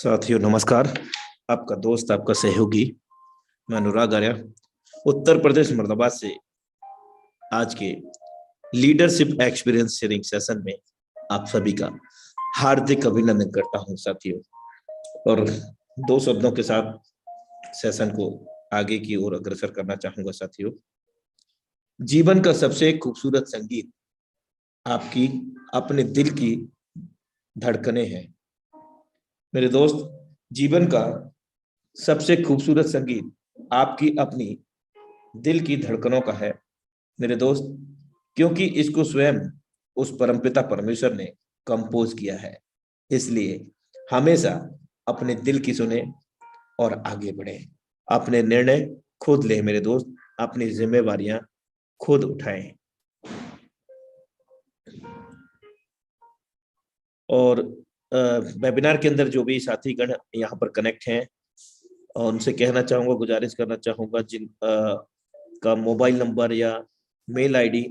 साथियों नमस्कार। आपका दोस्त, आपका सहयोगी मैं अनुराग आर्य उत्तर प्रदेश मुरादाबाद से आज के लीडरशिप एक्सपीरियंस शेयरिंग सेशन में आप सभी का हार्दिक अभिनंदन करता हूं साथियों। और दो शब्दों के साथ सेशन को आगे की ओर अग्रसर करना चाहूंगा साथियों। जीवन का सबसे खूबसूरत संगीत आपकी अपने दिल की धड़कनें हैं मेरे दोस्त। जीवन का सबसे खूबसूरत संगीत आपकी अपनी दिल की धड़कनों का है मेरे दोस्त, क्योंकि इसको स्वयं उस परमपिता परमेश्वर ने कंपोज किया है। इसलिए हमेशा अपने दिल की सुने और आगे बढ़े। अपने निर्णय खुद ले मेरे दोस्त, अपनी जिम्मेवारियां खुद उठाएं। और वेबिनार के अंदर जो भी साथीगण यहाँ पर कनेक्ट हैं और उनसे कहना चाहूंगा, गुजारिश करना चाहूंगा, जिन का मोबाइल नंबर या मेल आईडी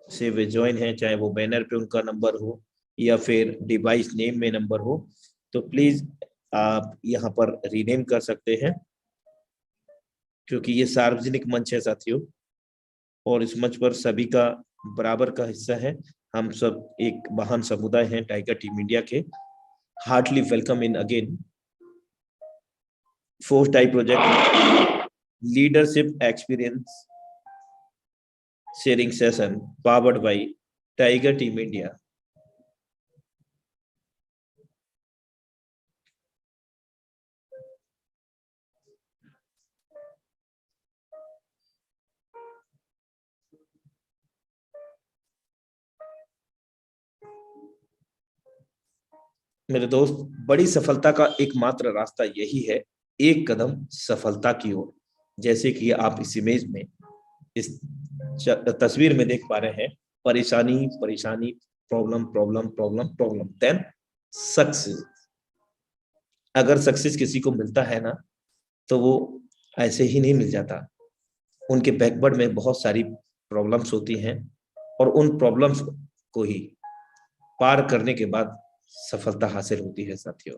से वे ज्वाइन हैं, चाहे वो बैनर पे उनका नंबर हो या फिर डिवाइस नेम में नंबर हो, तो प्लीज आप यहाँ पर रीनेम कर सकते हैं, क्योंकि ये सार्वजनिक मंच है साथियों और इस मंच पर सभी का बराबर का हिस्सा है। हम सब एक महान समुदाय हैं टाइगर टीम इंडिया के। Heartly welcome in again fourth type project leadership experience sharing session powered by tiger team India. मेरे दोस्त, बड़ी सफलता का एकमात्र रास्ता यही है, एक कदम सफलता की ओर। जैसे कि आप इस इमेज में, इस तस्वीर में देख पा रहे हैं, परेशानी परेशानी, problem problem problem problem, then success. अगर सक्सेस किसी को मिलता है ना, तो वो ऐसे ही नहीं मिल जाता। उनके बैकवर्ड में बहुत सारी प्रॉब्लम्स होती हैं और उन प्रॉब्लम्स को ही पार करने के बाद सफलता हासिल होती है साथियों।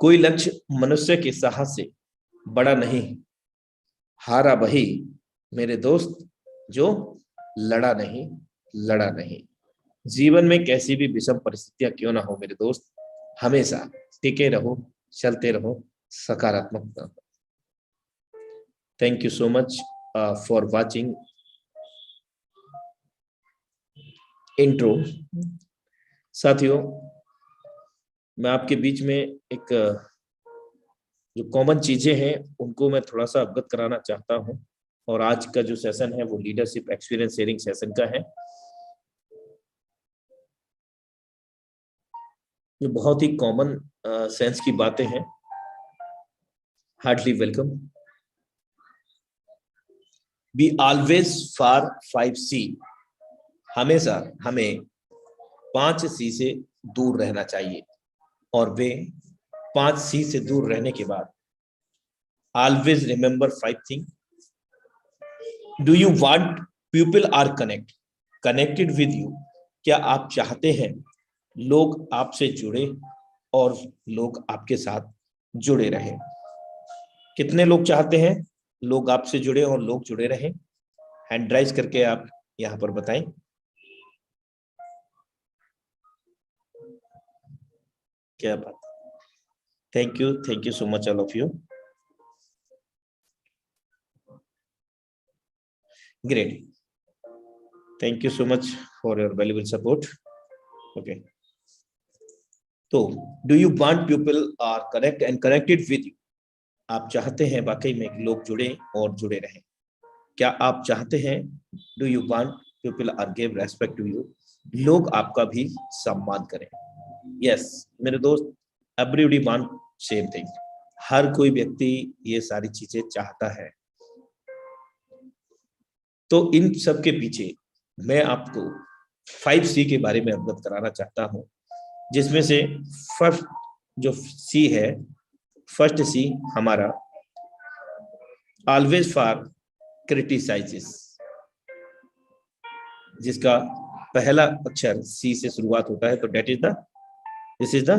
कोई लक्ष्य मनुष्य के साहस से बड़ा नहीं, हारा वही मेरे दोस्त जो लड़ा नहीं। जीवन में कैसी भी विषम परिस्थितियां क्यों ना हो मेरे दोस्त, हमेशा टिके रहो, चलते रहो, सकारात्मक। Thank you so much for watching intro. साथियों, मैं आपके बीच में एक जो कॉमन चीजें हैं उनको मैं थोड़ा सा अवगत कराना चाहता हूं। और आज का जो सेशन है वो लीडरशिप एक्सपीरियंस शेयरिंग सेशन का है, जो बहुत ही कॉमन सेंस की बातें हैं। Heartly welcome. Be always for 5C। हमेशा हमें 5C से दूर रहना चाहिए। और वे 5C से दूर रहने के बाद always remember 5 thing. Do you want people are connected with you. क्या आप चाहते हैं लोग आपसे जुड़े और लोग आपके साथ जुड़े रहें? कितने लोग चाहते हैं लोग आपसे जुड़े और लोग जुड़े रहें? हैंड राइज करके आप यहां पर बताएं। क्या बात। Thank you so much all of you. Great, thank you so much for your valuable support. Okay, तो do you want people are connect and connected with you. आप चाहते हैं वाकई में कि लोग जुड़े और जुड़े रहें। क्या आप चाहते हैं do you want people are give respect to you, लोग आपका भी सम्मान करें? यस मेरे दोस्त, एवरीबॉडी वांट सेम थिंग। हर कोई व्यक्ति ये सारी चीजें चाहता है। तो इन सब के पीछे मैं आपको 5C के बारे में अवगत कराना चाहता हूं, जिसमें से फर्स्ट जो सी है, फर्स्ट सी हमारा ऑलवेज फॉर क्रिटिसाइजेस, जिसका पहला अक्षर सी से शुरुआत होता है, तो that is the this is the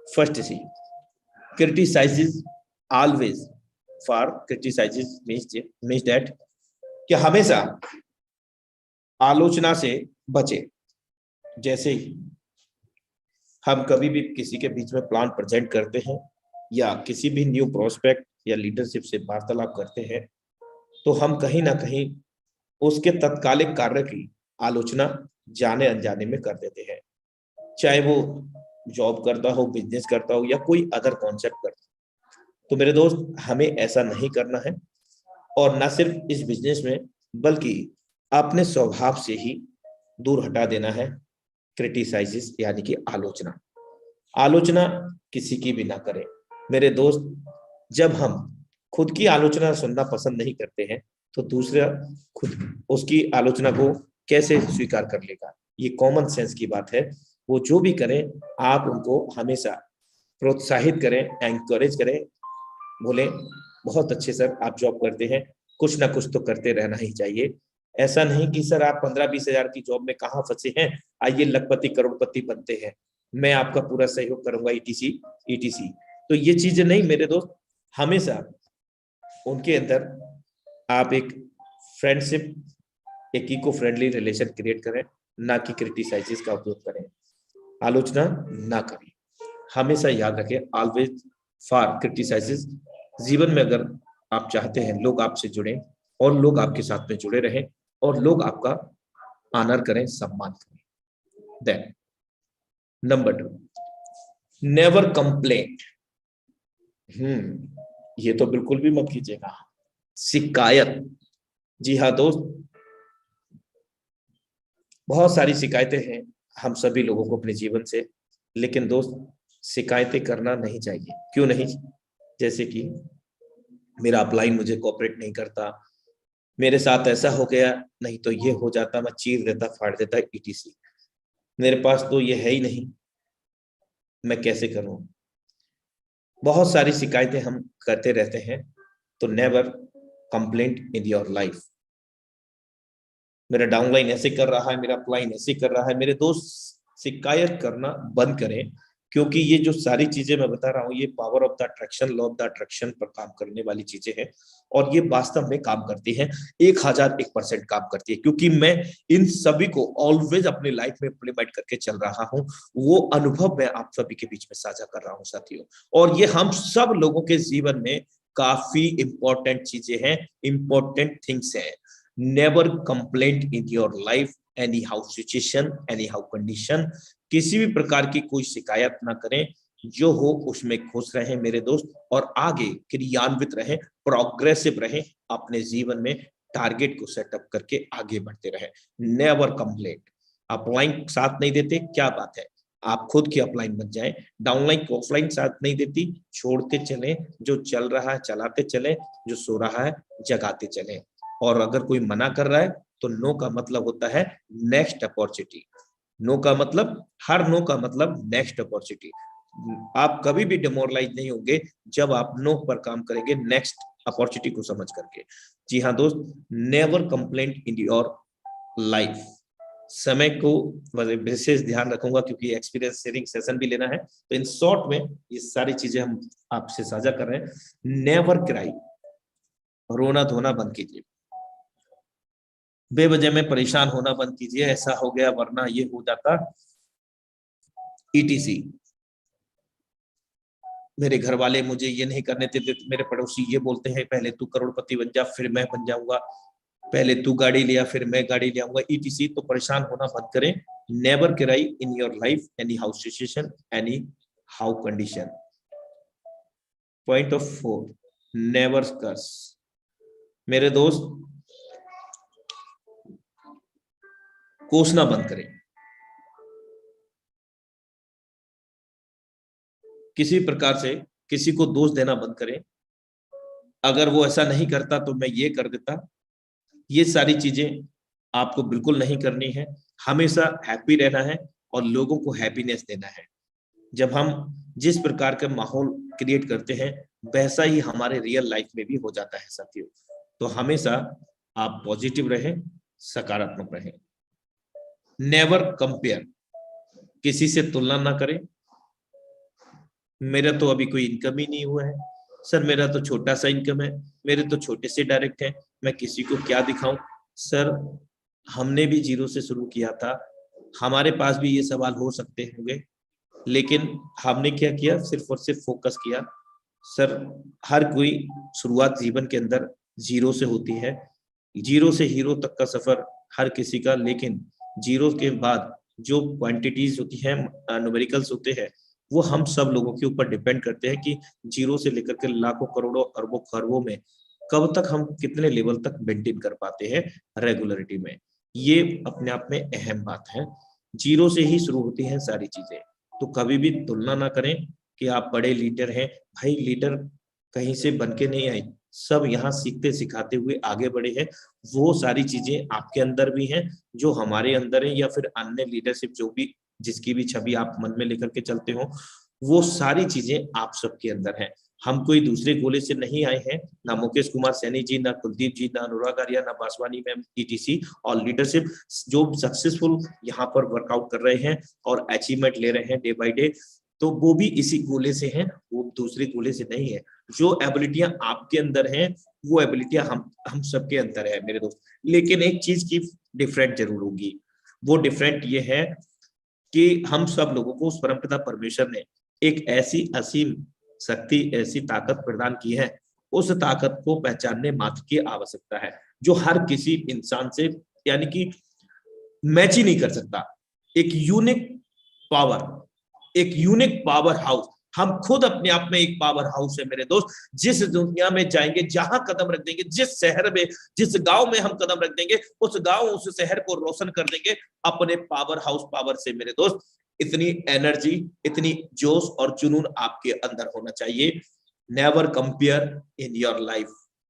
first C. Criticises always for criticises means that कि हमेशा आलोचना से बचे। जैसे हम कभी भी किसी के बीच में प्लान प्रेजेंट करते हैं या किसी भी न्यू प्रोस्पेक्ट या लीडरशिप से वार्तालाप करते हैं, तो हम कहीं ना कहीं उसके तत्कालिक कार्य की आलोचना जाने अनजाने में कर देते हैं, चाहे वो जॉब करता हो, बिजनेस करता हो या कोई अदर कॉन्सेप्ट करता हो। तो मेरे दोस्त, हमें ऐसा नहीं करना है, और ना सिर्फ इस बिजनेस में बल्कि अपने स्वभाव से ही दूर हटा देना है क्रिटिसाइजेस यानी कि आलोचना। आलोचना किसी की भी ना करें मेरे दोस्त। जब हम खुद की आलोचना सुनना पसंद नहीं करते हैं तो दूसरा खुद उसकी आलोचना को कैसे स्वीकार कर लेगा? ये कॉमन सेंस की बात है। वो जो भी करें, आप उनको हमेशा प्रोत्साहित करें, एंकरेज करें, बोले बहुत अच्छे सर, आप जॉब करते हैं, कुछ ना कुछ तो करते रहना ही चाहिए। ऐसा नहीं कि सर आप 15-20 हजार की जॉब में कहाँ फंसे हैं, आइए लखपति करोड़पति बनते हैं, मैं आपका पूरा सहयोग करूंगा, ईटीसी ईटीसी। तो ये चीजें नहीं मेरे दोस्त। हमेशा उनके अंदर आप एक फ्रेंडशिप, एक इको फ्रेंडली रिलेशन क्रिएट करें, ना कि क्रिटिसाइजेस का उपयोग करें, आलोचना ना करें। हमेशा याद रखें, ऑलवेज फॉर क्रिटिसाइजेस। जीवन में अगर आप चाहते हैं लोग आपसे जुड़े और लोग आपके साथ में जुड़े रहें और लोग आपका ऑनर करें, सम्मान करें, देन नंबर 2, नेवर कंप्लेंट। ये तो बिल्कुल भी मत कीजिएगा, शिकायत। जी हाँ दोस्त, बहुत सारी शिकायतें हैं हम सभी लोगों को अपने जीवन से, लेकिन दोस्त शिकायतें करना नहीं चाहिए। क्यों नहीं? जैसे कि मेरा अपलाइन मुझे कोऑपरेट नहीं करता, मेरे साथ ऐसा हो गया, नहीं तो ये हो जाता, मैं चीर देता, फाड़ देता, ईटीसी। मेरे पास तो ये है ही नहीं, मैं कैसे करूं? बहुत सारी शिकायतें हम करते रहते हैं। तो never complaint in your life. मेरा डाउनलाइन ऐसे कर रहा है, मेरा अपलाइन ऐसे कर रहा है, मेरे दोस्त शिकायत करना बंद करें। क्योंकि ये जो सारी चीजें मैं बता रहा हूँ, ये power of the attraction, law of the attraction पर काम करने वाली चीजें हैं, और ये वास्तव में काम करती हैं, 1001% काम करती है। क्योंकि मैं इन सभी को ऑलवेज अपनी लाइफ में इम्प्लीमेंट करके चल रहा हूँ। वो अनुभव मैं आप सभी के बीच में साझा कर रहा हूँ साथियों, और ये हम सब लोगों के जीवन में काफी इंपॉर्टेंट चीजें हैं, इंपॉर्टेंट थिंग्स हैं। Never complaint in your life, any how situation, any how condition. किसी भी प्रकार की कोई शिकायत ना करें, जो हो उसमें खुश रहें मेरे दोस्त, और आगे क्रियान्वित रहें, प्रोग्रेसिव रहें, अपने जीवन में टारगेट को सेटअप करके आगे बढ़ते रहें। Never complaint. अपलाइन साथ नहीं देते, क्या बात है, आप खुद की अपलाइन बन जाएं। डाउनलाइन को ऑफलाइन साथ नहीं देती, छोड़ते चलें, जो चल रहा है चलाते चलें, जो सो रहा है जगाते चलें। और अगर कोई मना कर रहा है तो नो का मतलब होता है नेक्स्ट अपॉर्चुनिटी। नो का मतलब, हर नो का मतलब नेक्स्ट अपॉर्चुनिटी। आप कभी भी डिमोरलाइज नहीं होंगे जब आप नो पर काम करेंगे नेक्स्ट अपॉर्चुनिटी को समझ करके। जी हाँ दोस्त, never complaint in your life. समय को विशेष ध्यान रखूंगा क्योंकि एक्सपीरियंस शेयरिंग सेशन भी लेना है, तो इन शॉर्ट में ये सारी चीजें हम आपसे साझा कर रहे हैं। नेवर क्राई, रोना धोना बंद कीजिए, बेवजह में परेशान होना बंद कीजिए, ऐसा हो गया वरना ये हो जाता, ईटीसी। मेरे घर वाले मुझे ये नहीं करने देते, मेरे पड़ोसी ये बोलते हैं पहले तू करोड़पति बन जा फिर मैं बन जाऊंगा, पहले तू गाड़ी लिया फिर मैं गाड़ी ले आऊंगा, ईटीसी। तो परेशान होना बंद करें। Never cry in your life, any how situation, any how condition. Point of 4, never curse. मेरे दोस्त, कोसना बंद करें। किसी प्रकार से किसी को दोष देना बंद करें। अगर वो ऐसा नहीं करता तो मैं ये कर देता, ये सारी चीजें आपको बिल्कुल नहीं करनी है। हमेशा हैप्पी रहना है और लोगों को हैप्पीनेस देना है। जब हम जिस प्रकार का माहौल क्रिएट करते हैं वैसा ही हमारे रियल लाइफ में भी हो जाता है साथियों। तो हमेशा आप पॉजिटिव रहें, सकारात्मक रहें। नेवर कंपेयर, किसी से तुलना ना करें। मेरा तो अभी कोई इनकम ही नहीं हुआ है सर, मेरा तो छोटा सा इनकम है, मेरे तो छोटे से डायरेक्ट है, मैं किसी को क्या दिखाऊं। सर हमने भी जीरो से शुरू किया था, हमारे पास भी ये सवाल हो सकते होंगे, लेकिन हमने क्या किया, सिर्फ और सिर्फ फोकस किया। सर हर कोई शुरुआत जीवन के अंदर जीरो से होती है, जीरो से हीरो तक का सफर हर किसी का, लेकिन जीरो के बाद जो क्वांटिटीज होती है, न्यूमेरिकल्स होते हैं, वो हम सब लोगों के ऊपर डिपेंड करते हैं कि जीरो से लेकर के लाखों करोड़ों अरबों खरबों में कब तक हम कितने लेवल तक मेंटेन कर पाते हैं रेगुलरिटी में। ये अपने आप में अहम बात है। जीरो से ही शुरू होती हैं सारी चीजें। तो कभी भी तुलना ना करें कि आप बड़े लीडर हैं। भाई लीडर कहीं से बन के नहीं आए, सब यहाँ सीखते सिखाते हुए आगे बढ़े हैं। वो सारी चीजें आपके अंदर भी हैं जो हमारे अंदर है, या फिर अन्य लीडरशिप जो भी जिसकी भी छवि आप मन में लेकर के चलते हो, वो सारी चीजें आप सबके अंदर है। हम कोई दूसरे गोले से नहीं आए हैं, ना मुकेश कुमार सैनी जी, ना कुलदीप जी, ना अनुराग आर्या, ना बासवानी मैम, ईटीसी। और लीडरशिप जो सक्सेसफुल यहाँ पर वर्कआउट कर रहे हैं और अचीवमेंट ले रहे हैं डे बाय डे, तो वो भी इसी गोले से हैं, वो दूसरे गोले से नहीं है। जो एबिलिटियां आपके अंदर हैं, वो एबिलिटियां हम सबके अंदर है मेरे दोस्त। लेकिन एक चीज की डिफरेंट जरूर होगी, वो डिफरेंट ये है कि हम सब लोगों को उस परमपिता परमेश्वर ने एक ऐसी असीम शक्ति, ऐसी ताकत प्रदान की है, उस ताकत को पहचानने मात्र की आवश्यकता है, जो हर किसी इंसान से यानी कि मैच ही नहीं कर सकता। एक यूनिक पावर, एक यूनिक पावर हाउस। हम खुद अपने आप में एक पावर हाउस है मेरे दोस्त। जिस दुनिया में जाएंगे, जहां कदम रख देंगे, जिस शहर में, जिस गांव में हम कदम रख देंगे, उस गांव उस शहर को रोशन कर देंगे अपने पावर हाउस पावर से मेरे दोस्त। इतनी एनर्जी, इतनी जोश और जुनून आपके अंदर होना चाहिए। Never compare in your life,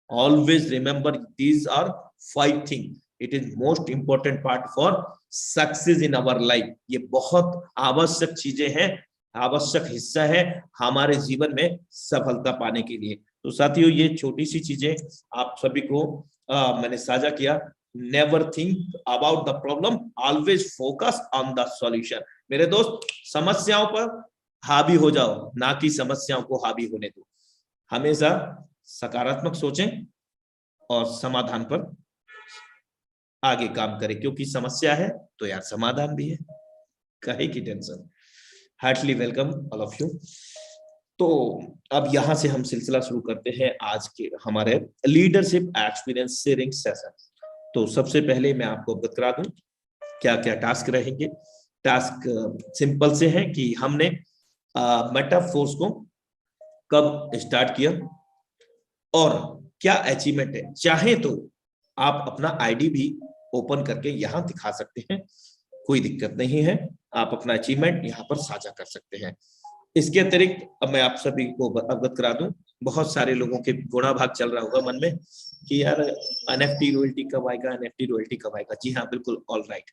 always remember these are 5 thing, it is most important part for success in our life. ये बहुत आवश्यक चीजें हैं, आवश्यक हिस्सा है हमारे जीवन में सफलता पाने के लिए। तो साथियों, ये छोटी सी चीजें आप सभी को मैंने साझा किया। Never think about the problem, always focus on the solution. मेरे दोस्त, समस्याओं पर हावी हो जाओ, ना कि समस्याओं को हावी होने दो। हमेशा सकारात्मक सोचें और समाधान पर आगे काम करें, क्योंकि समस्या है तो यार समाधान भी है, कहे की tension. Heartly welcome all of you. तो अब यहां से हम सिलसिला शुरू करते हैं आज के हमारे लीडरशिप एक्सपीरियंस शेयरिंग सेशन। तो सबसे पहले मैं आपको अवगत करा दूं क्या क्या टास्क रहेंगे। टास्क सिंपल से है कि हमने मेटाफोर्स को कब स्टार्ट किया और क्या अचीवमेंट है। चाहे तो आप अपना आईडी भी ओपन करके यहां दिखा सकते हैं, कोई दिक्कत नहीं है। आप अपना अचीवमेंट यहाँ पर साझा कर सकते हैं। इसके अतिरिक्त अब मैं आप सभी को अवगत करा दूं, बहुत सारे लोगों के गुणा भाग चल रहा होगा मन में कि यार एनएफटी रॉयल्टी कब आएगा, एनएफटी रॉयल्टी कब आएगा। जी हाँ, बिल्कुल, ऑल राइट,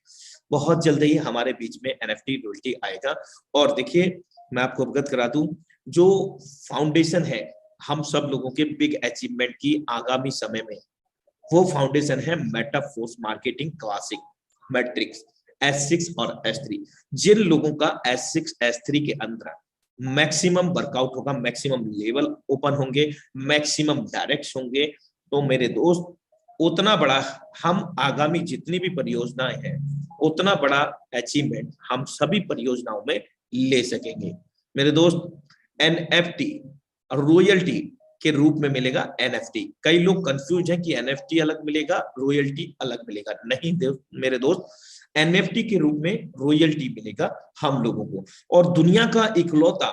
बहुत जल्द ही हमारे बीच में एनएफटी रॉयल्टी आएगा। और देखिए, मैं आपको अवगत करा दूं, जो फाउंडेशन है हम सब लोगों के बिग अचीवमेंट की आगामी समय में, वो फाउंडेशन है metaphors marketing classic matrix S6 और S3। जिन लोगों का S6 S3 के अंदर मैक्सिमम वर्कआउट होगा, मैक्सिमम लेवल ओपन होंगे, मैक्सिमम डायरेक्ट्स होंगे, तो मेरे दोस्त उतना बड़ा हम आगामी जितनी भी परियोजनाएं हैं, उतना बड़ा अचीवमेंट हम सभी परियोजनाओं में ले सकेंगे मेरे दोस्त। एनएफटी रॉयल्टी के रूप में मिलेगा एनएफटी। कई लोग कंफ्यूज हैं कि एनएफटी अलग मिलेगा, रॉयल्टी अलग मिलेगा। नहीं मेरे दोस्त, एनएफटी के रूप में रॉयल्टी मिलेगा हम लोगों को। और दुनिया का इकलौता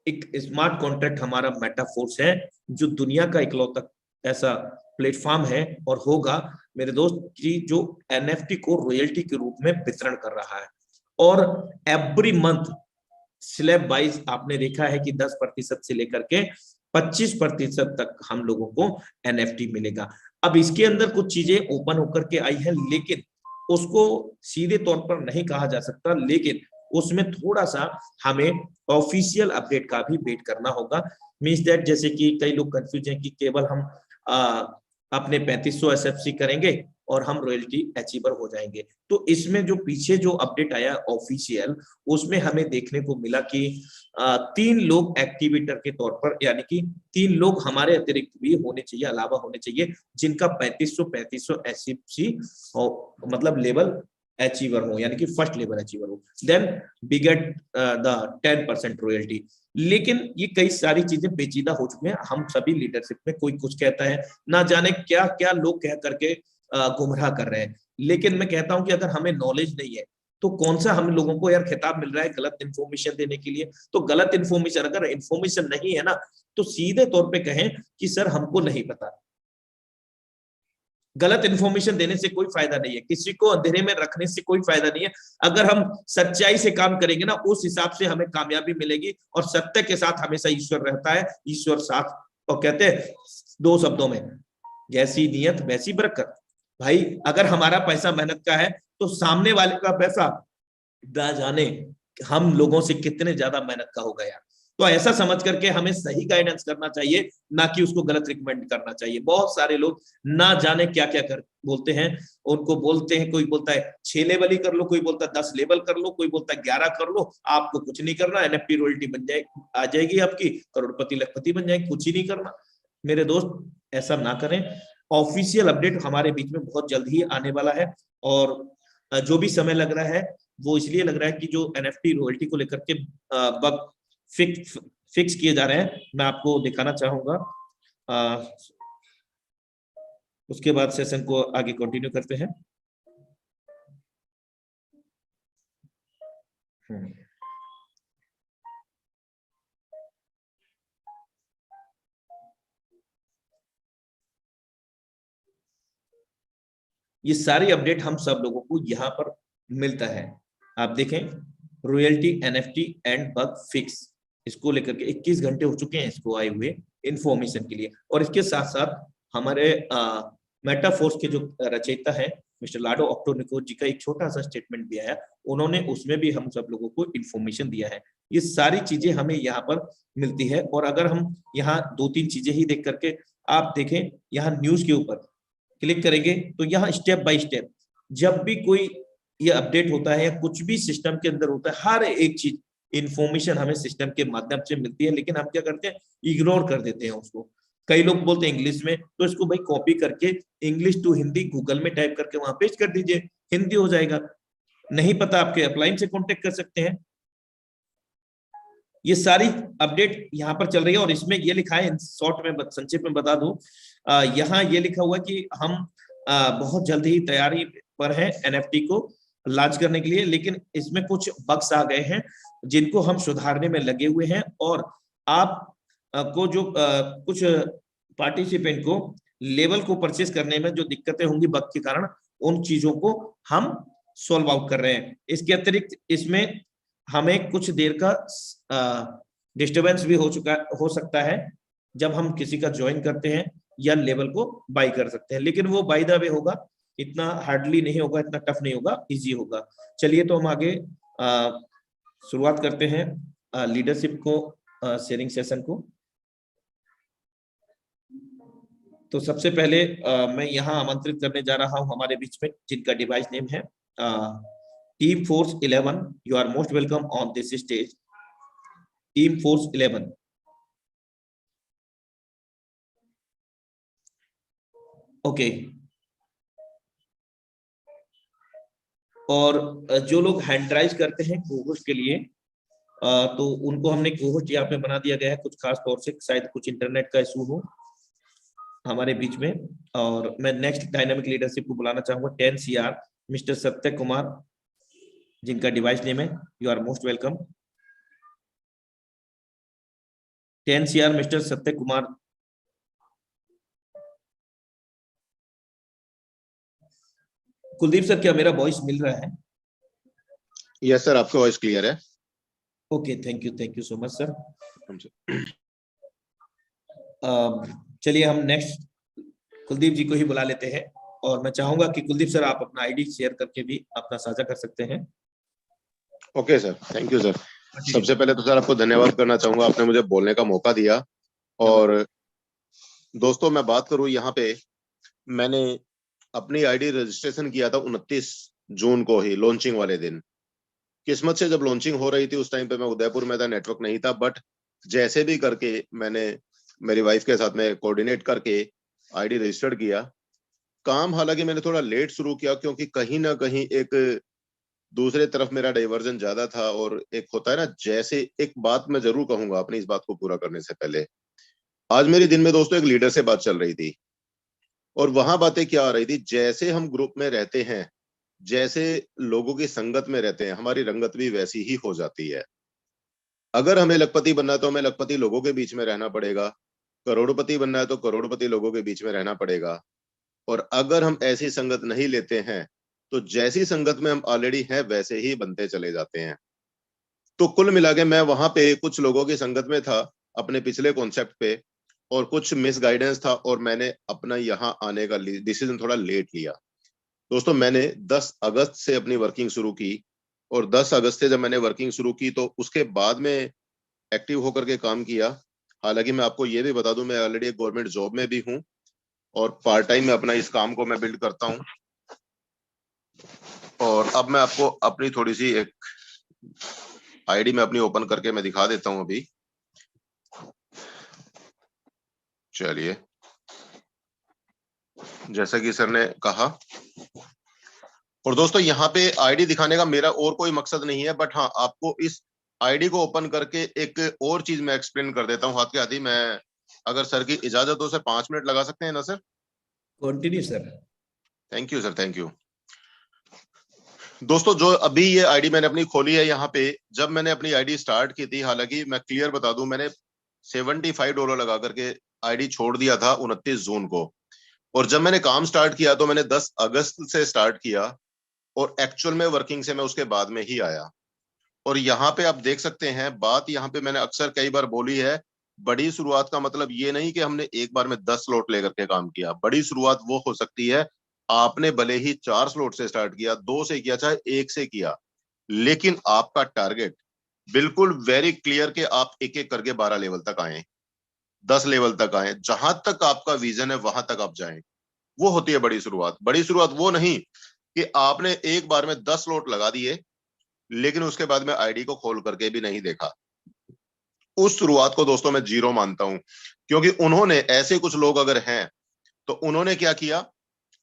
एक स्मार्ट कॉन्ट्रैक्ट हमारा मेटाफोर्स है, जो दुनिया का इकलौता ऐसा प्लेटफॉर्म है और होगा मेरे दोस्त, कि जो एनएफटी को रॉयल्टी के रूप में वितरण कर रहा है। और एवरी मंथ स्लैब वाइज आपने देखा है कि 10% से लेकर के 25% तक हम लोगों को एनएफटी मिलेगा। अब इसके अंदर कुछ चीजें ओपन होकर के आई है, लेकिन उसको सीधे तौर पर नहीं कहा जा सकता, लेकिन उसमें थोड़ा सा हमें ऑफिशियल अपडेट का भी वेट करना होगा। मीन्स दैट जैसे कि कई लोग कंफ्यूज हैं कि केवल हम अपने 3500 एसएफसी करेंगे और हम रॉयल्टी अचीवर हो जाएंगे। तो इसमें जो पीछे जो अपडेट आया ऑफिशियल, उसमें हमें देखने को मिला कि 3 लोग एक्टिवेटर के तौर पर, यानी कि 3 लोग हमारे अतिरिक्त भी होने चाहिए, अलावा होने चाहिए, जिनका 3500 एसएफसी मतलब लेवल अचीवर हो, यानी कि फर्स्ट लेवल अचीवर हो, then we get the 10% royalty. लेकिन ये कई सारी चीजें पेचीदा हो चुकी हैं, हम सभी लीडरशिप में कोई कुछ कहता है, ना जाने क्या क्या लोग कह करके गुमराह कर रहे हैं। लेकिन मैं कहता हूं कि अगर हमें नॉलेज नहीं है तो कौन सा हम लोगों को यार खिताब मिल रहा है गलत इन्फॉर्मेशन देने के लिए। तो गलत इन्फॉर्मेशन, अगर इन्फॉर्मेशन नहीं है ना, तो सीधे तौर पे कहें कि सर हमको नहीं पता। गलत इन्फॉर्मेशन देने से कोई फायदा नहीं है, किसी को अंधेरे में रखने से कोई फायदा नहीं है। अगर हम सच्चाई से काम करेंगे ना, उस हिसाब से हमें कामयाबी मिलेगी। और सत्य के साथ हमेशा ईश्वर रहता है, ईश्वर साथ। और कहते हैं 2 शब्दों में, जैसी नीयत वैसी बरकत। भाई अगर हमारा पैसा मेहनत का है तो सामने वाले का पैसा ना जाने हम लोगों से कितने ज्यादा मेहनत का होगा यार। तो ऐसा समझ करके हमें सही गाइडेंस करना चाहिए, ना कि उसको गलत रिकमेंड करना चाहिए। बहुत सारे लोग ना जाने क्या क्या कर बोलते हैं, उनको बोलते हैं, कोई बोलता है 6 लेवल ही कर लो, कोई बोलता है 10 लेवल कर लो, कोई बोलता है 11 कर लो, आपको कुछ नहीं करना, एनएफटी रॉयल्टी बन जाए, आ जाएगी आपकी, करोड़पति लखपति बन जाएगी, कुछ ही नहीं करना। मेरे दोस्त ऐसा ना करें। ऑफिशियल अपडेट हमारे बीच में बहुत जल्द ही आने वाला है। और जो भी समय लग रहा है वो इसलिए लग रहा है कि जो एनएफटी रॉयल्टी को लेकर के बग फिक्स किए जा रहे हैं, मैं आपको दिखाना चाहूंगा। उसके बाद सेशन को आगे कंटिन्यू करते हैं। ये सारी अपडेट हम सब लोगों को यहाँ पर मिलता है। आप देखें, royalty NFT and bug fix, इसको लेकर के 21 घंटे हो चुके हैं इसको आए हुए इंफॉर्मेशन के लिए। और इसके साथ साथ हमारे मेटाफोर्स के जो रचयिता है मिस्टर लाडो ऑक्टोनिको जी का एक छोटा सा स्टेटमेंट भी आया, उन्होंने उसमें भी हम सब लोगों को इंफॉर्मेशन दिया है। ये सारी चीजें हमें यहाँ पर मिलती है। और अगर हम यहाँ 2-3 चीजें ही देख करके, आप देखें यहाँ न्यूज के ऊपर क्लिक करेंगे तो यहाँ स्टेप बाय स्टेप जब भी कोई ये अपडेट होता है या कुछ भी सिस्टम के अंदर होता है, हर एक चीज इंफॉर्मेशन हमें सिस्टम के माध्यम से मिलती है। लेकिन हम क्या करते हैं, इग्नोर कर देते हैं उसको। कई लोग बोलते हैं इंग्लिश में, तो इसको भाई कॉपी करके इंग्लिश टू हिंदी गूगल में टाइप करके वहां पेस्ट कर दीजिए, हिंदी हो जाएगा। नहीं पता, आपके अपलाइन से कॉन्टेक्ट कर सकते हैं। ये सारी अपडेट यहाँ पर चल रही है। और इसमें ये लिखा है, शॉर्ट में संक्षिप्त में बता दूं, यहाँ ये लिखा हुआ कि हम बहुत जल्द ही तैयारी पर हैं एनएफटी को लॉन्च करने के लिए। लेकिन इसमें कुछ बग्स आ गए हैं जिनको हम सुधारने में लगे हुए हैं। और आप को जो कुछ पार्टिसिपेंट को लेवल को परचेस करने में जो दिक्कतें होंगी बग के कारण, उन चीजों को हम सॉल्व आउट कर रहे हैं। इसके अतिरिक्त इसमें हमें कुछ देर का डिस्टरबेंस भी हो सकता है जब हम किसी का ज्वाइन करते हैं या लेवल को बाय कर सकते हैं। लेकिन वो बाय द वे होगा, इतना हार्डली नहीं होगा, इतना टफ नहीं होगा, इजी होगा। चलिए तो हम आगे शुरुआत करते हैं लीडरशिप को शेयरिंग सेशन को। तो सबसे पहले मैं यहाँ आमंत्रित करने जा रहा हूँ हमारे बीच में जिनका डिवाइस नेम है team force 11। You are most welcome on this stage, team force 11। Okay. और जो लोग हैंड राइज करते हैं कोहोस्ट के लिए, तो उनको हमने कोहोस्ट यहाँ पे बना दिया गया है, कुछ खास तौर से शायद कुछ इंटरनेट का इशू हो हमारे बीच में। और मैं नेक्स्ट डायनामिक लीडरशिप को बुलाना चाहूंगा 10 CR मिस्टर सत्य कुमार, जिनका डिवाइस नेम है। You are most welcome 10 CR mister Satya Kumar. Kuldeep sir, क्या मेरा वॉइस मिल रहा है? यस सर, आपका वॉइस क्लियर है। Okay, thank you so much sir. चलिए हम नेक्स्ट कुलदीप जी को ही बुला लेते हैं। और मैं चाहूंगा कि कुलदीप सर आप अपना आईडी शेयर करके भी अपना साझा कर सकते हैं। Okay sir, thank you sir. सबसे पहले तो सर आपको धन्यवाद करना चाहूंगा, आपने मुझे बोलने का मौका दिया। और दोस्तों मैं बात करूं यहाँ पे, मैंने अपनी आईडी रजिस्ट्रेशन किया था 29 जून को ही, लॉन्चिंग वाले दिन। किस्मत से जब लॉन्चिंग हो रही थी उस टाइम पे मैं उदयपुर में था, नेटवर्क नहीं था, बट जैसे भी करके मैंने मेरी वाइफ के साथ में कोऑर्डिनेट करके आईडी रजिस्टर्ड किया। काम हालांकि मैंने थोड़ा लेट शुरू किया क्योंकि कहीं ना कहीं एक दूसरे तरफ मेरा डाइवर्जन ज्यादा था। और एक होता है ना, जैसे एक बात मैं जरूर कहूंगा अपनी इस बात को पूरा करने से पहले, आज मेरे दिन में दोस्तों एक लीडर से बात चल रही थी और वहां बातें क्या आ रही थी, जैसे हम ग्रुप में रहते हैं, जैसे लोगों की संगत में रहते हैं, हमारी रंगत भी वैसी ही हो जाती है। अगर हमें लखपति बनना है तो हमें लखपति लोगों के बीच में रहना पड़ेगा, करोड़पति बनना है तो करोड़पति लोगों के बीच में रहना पड़ेगा। और अगर हम ऐसी संगत नहीं लेते हैं तो जैसी संगत में हम ऑलरेडी हैं वैसे ही बनते चले जाते हैं। तो कुल मिला के मैं वहां पे कुछ लोगों की संगत में था अपने पिछले कॉन्सेप्ट पे, और कुछ मिस गाइडेंस था, और मैंने अपना यहाँ आने का डिसीजन थोड़ा लेट लिया। दोस्तों मैंने 10 अगस्त से अपनी वर्किंग शुरू की, और 10 अगस्त से जब मैंने वर्किंग शुरू की तो उसके बाद में एक्टिव होकर के काम किया। हालांकि मैं आपको ये भी बता दूं, मैं ऑलरेडी एक गवर्नमेंट जॉब में भी हूँ और पार्ट टाइम में अपना इस काम को मैं बिल्ड करता हूँ। और अब मैं आपको अपनी थोड़ी सी एक आईडी में अपनी ओपन करके मैं दिखा देता हूं अभी। चलिए, जैसा कि सर ने कहा, और दोस्तों यहाँ पे आईडी दिखाने का मेरा और कोई मकसद नहीं है, बट हाँ आपको इस आईडी को ओपन करके एक और चीज मैं एक्सप्लेन कर देता हूँ हाथ के हाथ ही। मैं अगर सर की इजाजत हो सर 5 मिनट लगा सकते हैं ना sir? Continue sir. Thank you sir, thank you. दोस्तों जो अभी ये आईडी मैंने अपनी खोली है, यहाँ पे जब मैंने अपनी आईडी स्टार्ट की थी, हालांकि मैं क्लियर बता दूं, मैंने $75 लगा करके आईडी छोड़ दिया था 29 जून को। और जब मैंने काम स्टार्ट किया तो मैंने 10 अगस्त से स्टार्ट किया, और एक्चुअल में वर्किंग से मैं उसके बाद में ही आया। और यहाँ पे आप देख सकते हैं, बात यहाँ पे मैंने अक्सर कई बार बोली है, बड़ी शुरुआत का मतलब ये नहीं कि हमने एक बार में 10 स्लॉट लेकर के काम किया। बड़ी शुरुआत वो हो सकती है, आपने भले ही 4 स्लॉट से स्टार्ट किया, 2 से किया, चाहे 1 से किया, लेकिन आपका टारगेट बिल्कुल वेरी क्लियर कि आप एक एक करके 12 लेवल तक आए, 10 लेवल तक आए, जहां तक आपका विजन है वहां तक आप जाएं। वो होती है बड़ी शुरुआत। बड़ी शुरुआत वो नहीं कि आपने एक बार में 10 स्लॉट लगा दिए लेकिन उसके बाद में आईडी को खोल करके भी नहीं देखा। उस शुरुआत को दोस्तों मैं जीरो मानता हूं, क्योंकि उन्होंने, ऐसे कुछ लोग अगर हैं तो उन्होंने क्या किया,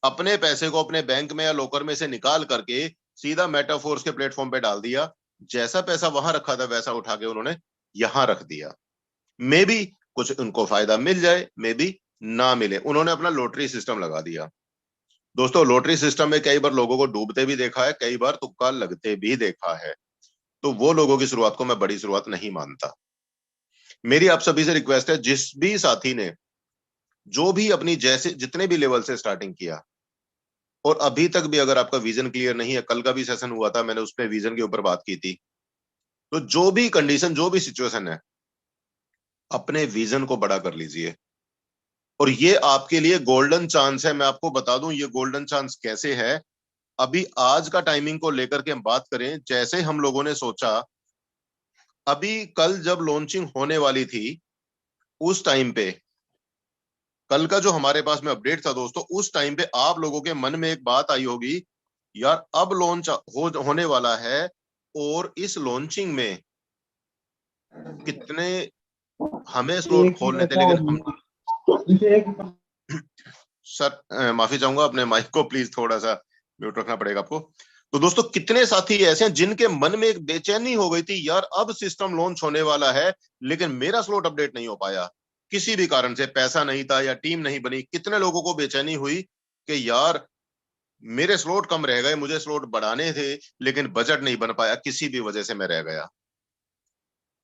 अपने पैसे को अपने बैंक में या लॉकर में से निकाल करके सीधा मेटाफोर्स के प्लेटफॉर्म पे डाल दिया। जैसा पैसा वहां रखा था वैसा उठा के उन्होंने यहां रख दिया। मे बी कुछ उनको फायदा मिल जाए, मे बी ना मिले, उन्होंने अपना लॉटरी सिस्टम लगा दिया। दोस्तों लॉटरी सिस्टम में कई बार लोगों को डूबते भी देखा है, कई बार तुक्का लगते भी देखा है। तो वो लोगों की शुरुआत को मैं बड़ी शुरुआत नहीं मानता। मेरी आप सभी से रिक्वेस्ट है, जिस भी साथी ने जो भी अपनी जैसे जितने भी लेवल से स्टार्टिंग किया और अभी तक भी अगर आपका विजन क्लियर नहीं है, कल का भी सेशन हुआ था, मैंने उस पर विजन के ऊपर बात की थी, तो जो भी कंडीशन, जो भी सिचुएशन है, अपने विजन को बड़ा कर लीजिए। और ये आपके लिए गोल्डन चांस है। मैं आपको बता दूं ये गोल्डन चांस कैसे है। अभी आज का टाइमिंग को लेकर के हम बात करें, जैसे हम लोगों ने सोचा, अभी कल जब लॉन्चिंग होने वाली थी उस टाइम पे, कल का जो हमारे पास में अपडेट था दोस्तों, उस टाइम पे आप लोगों के मन में एक बात आई होगी, यार अब लॉन्च होने वाला है और इस लॉन्चिंग में कितने हमें स्लॉट एक खोलने थे, ऐसा लेकिन हम, एक सर माफी चाहूंगा, अपने माइक को प्लीज थोड़ा सा म्यूट रखना पड़ेगा आपको। तो दोस्तों कितने साथी ऐसे हैं जिनके मन में एक बेचैनी हो गई थी, यार अब सिस्टम लॉन्च होने वाला है लेकिन मेरा स्लॉट अपडेट नहीं हो पाया, किसी भी कारण से पैसा नहीं था या टीम नहीं बनी। कितने लोगों को बेचैनी हुई कि यार मेरे स्लॉट कम रह गए, मुझे स्लॉट बढ़ाने थे लेकिन बजट नहीं बन पाया, किसी भी वजह से मैं रह गया।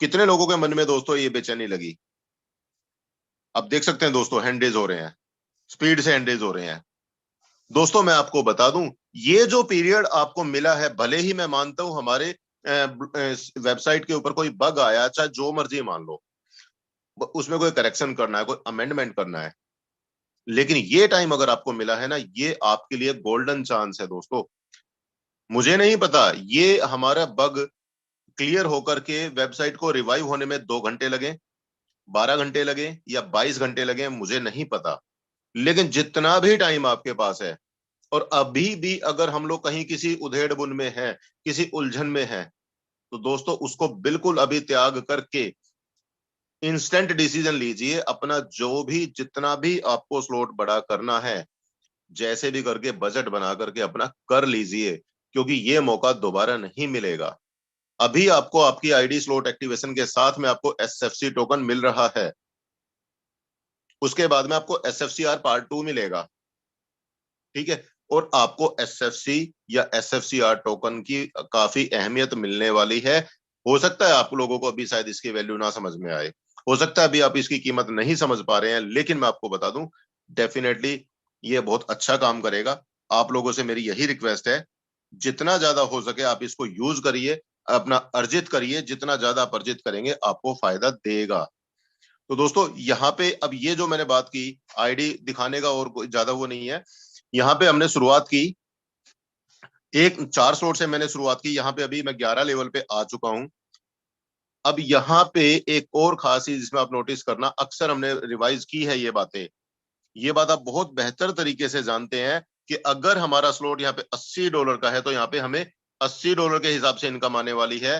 कितने लोगों के मन में दोस्तों ये बेचैनी लगी? अब देख सकते हैं दोस्तों, हैंड रेज हो रहे हैं, स्पीड से हैंड रेज हो रहे हैं। दोस्तों मैं आपको बता दूं, ये जो पीरियड आपको मिला है, भले ही मैं मानता हूं हमारे वेबसाइट के ऊपर कोई बग आया, चाहे जो मर्जी मान लो, उसमें कोई करेक्शन करना है, कोई अमेंडमेंट करना है, लेकिन ये टाइम अगर आपको मिला है ना, ये आपके लिए गोल्डन चांस है दोस्तों। मुझे नहीं पता ये हमारा बग क्लियर होकर के वेबसाइट को रिवाइव होने में 2 घंटे लगे, 12 घंटे लगे या 22 घंटे लगे, मुझे नहीं पता, लेकिन जितना भी टाइम आपके पास है और अभी भी अगर हम लोग कहीं किसी उधेड़ बुन में हैं, किसी उलझन में हैं, तो दोस्तों उसको बिल्कुल अभी त्याग करके इंस्टेंट डिसीजन लीजिए। अपना जो भी जितना भी आपको स्लॉट बड़ा करना है, जैसे भी करके बजट बना करके अपना कर लीजिए, क्योंकि ये मौका दोबारा नहीं मिलेगा। अभी आपको आपकी आईडी स्लॉट एक्टिवेशन के साथ में आपको एसएफसी टोकन मिल रहा है, उसके बाद में आपको एसएफसीआर पार्ट 2 मिलेगा, ठीक है। और आपको एसएफसी या एसएफसीआर टोकन की काफी अहमियत मिलने वाली है। हो सकता है आप लोगों को अभी शायद इसकी वैल्यू ना समझ में आए, हो सकता है अभी आप इसकी कीमत नहीं समझ पा रहे हैं, लेकिन मैं आपको बता दूं डेफिनेटली ये बहुत अच्छा काम करेगा। आप लोगों से मेरी यही रिक्वेस्ट है, जितना ज्यादा हो सके आप इसको यूज करिए, अपना अर्जित करिए, जितना ज्यादा आप अर्जित करेंगे आपको फायदा देगा। तो दोस्तों यहाँ पे अब ये जो मैंने बात की आईडी दिखाने का, और कोई ज्यादा वो नहीं है। यहाँ पे हमने शुरुआत की, एक 4 स्लॉट से मैंने शुरुआत की, यहाँ पे अभी मैं 11 लेवल पे आ चुका हूं। अब यहाँ पे एक और खास चीज जिसमें आप नोटिस करना, अक्सर हमने रिवाइज की है ये बातें, ये बात आप बहुत बेहतर तरीके से जानते हैं कि अगर हमारा स्लॉट यहाँ पे $80 का है तो यहाँ पे हमें $80 के हिसाब से इनकम आने वाली है।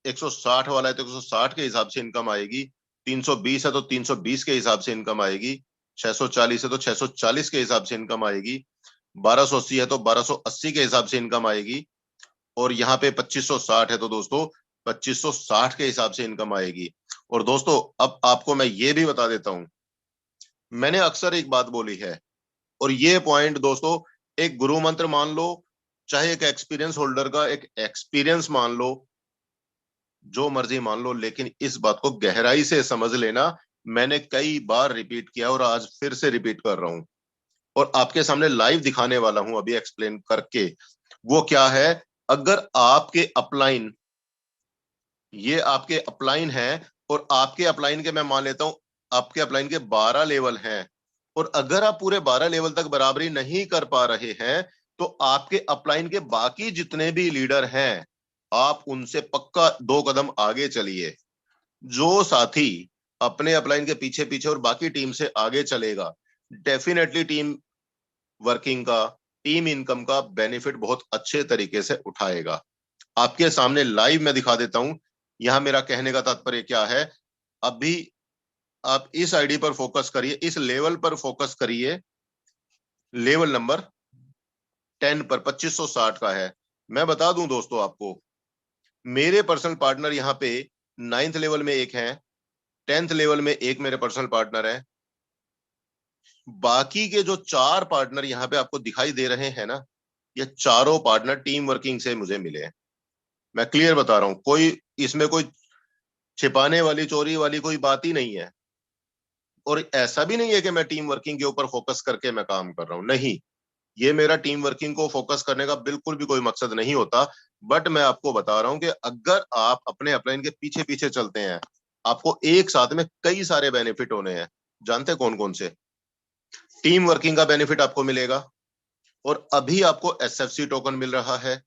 160 वाला है तो 160 के हिसाब से इनकम आएगी, 320 है तो 320 के हिसाब से इनकम आएगी, 640 है तो 640 के हिसाब से इनकम आएगी, 1280 है तो 1280 के हिसाब से इनकम आएगी, और यहाँ पे 2560 है तो दोस्तों 2560 के हिसाब से इनकम आएगी। और दोस्तों अब आपको मैं ये भी बता देता हूं, मैंने अक्सर एक बात बोली है, और ये पॉइंट दोस्तों एक गुरु मंत्र मान लो, चाहे एक एक्सपीरियंस होल्डर का एक एक्सपीरियंस मान लो, जो मर्जी मान लो, लेकिन इस बात को गहराई से समझ लेना। मैंने कई बार रिपीट किया और आज फिर से रिपीट कर रहा हूं, और आपके सामने लाइव दिखाने वाला हूं अभी एक्सप्लेन करके। वो क्या है, अगर आपके अपलाइन, ये आपके अपलाइन है, और आपके अपलाइन के मैं मान लेता हूं आपके अपलाइन के 12 लेवल हैं, और अगर आप पूरे 12 लेवल तक बराबरी नहीं कर पा रहे हैं, तो आपके अपलाइन के बाकी जितने भी लीडर हैं आप उनसे पक्का 2 कदम आगे चलिए। जो साथी अपने अपलाइन के पीछे पीछे और बाकी टीम से आगे चलेगा, डेफिनेटली टीम वर्किंग का, टीम इनकम का बेनिफिट बहुत अच्छे तरीके से उठाएगा। आपके सामने लाइव मैं दिखा देता हूं। यहां मेरा कहने का तात्पर्य क्या है, अभी आप इस आईडी पर फोकस करिए, इस लेवल पर फोकस करिए, लेवल नंबर 10 पर 2560 का है। मैं बता दूं दोस्तों आपको, मेरे पर्सनल पार्टनर यहाँ पे 9th लेवल में एक है, 10th लेवल में एक मेरे पर्सनल पार्टनर है, बाकी के जो 4 पार्टनर यहाँ पे आपको दिखाई दे रहे हैं ना, ये चारों पार्टनर टीम वर्किंग से मुझे मिले हैं। मैं क्लियर बता रहा हूं, कोई इसमें कोई छिपाने वाली चोरी वाली कोई बात ही नहीं है, और ऐसा भी नहीं है कि मैं टीम वर्किंग के ऊपर फोकस करके मैं काम कर रहा हूं, नहीं, ये मेरा टीम वर्किंग को फोकस करने का बिल्कुल भी कोई मकसद नहीं होता। बट मैं आपको बता रहा हूं कि अगर आप अपने अपलाइन के पीछे पीछे चलते हैं, आपको एक साथ में कई सारे बेनिफिट होने हैं। जानते कौन कौन से? टीम वर्किंग का बेनिफिट आपको मिलेगा, और अभी आपको एसएफसी टोकन मिल रहा है,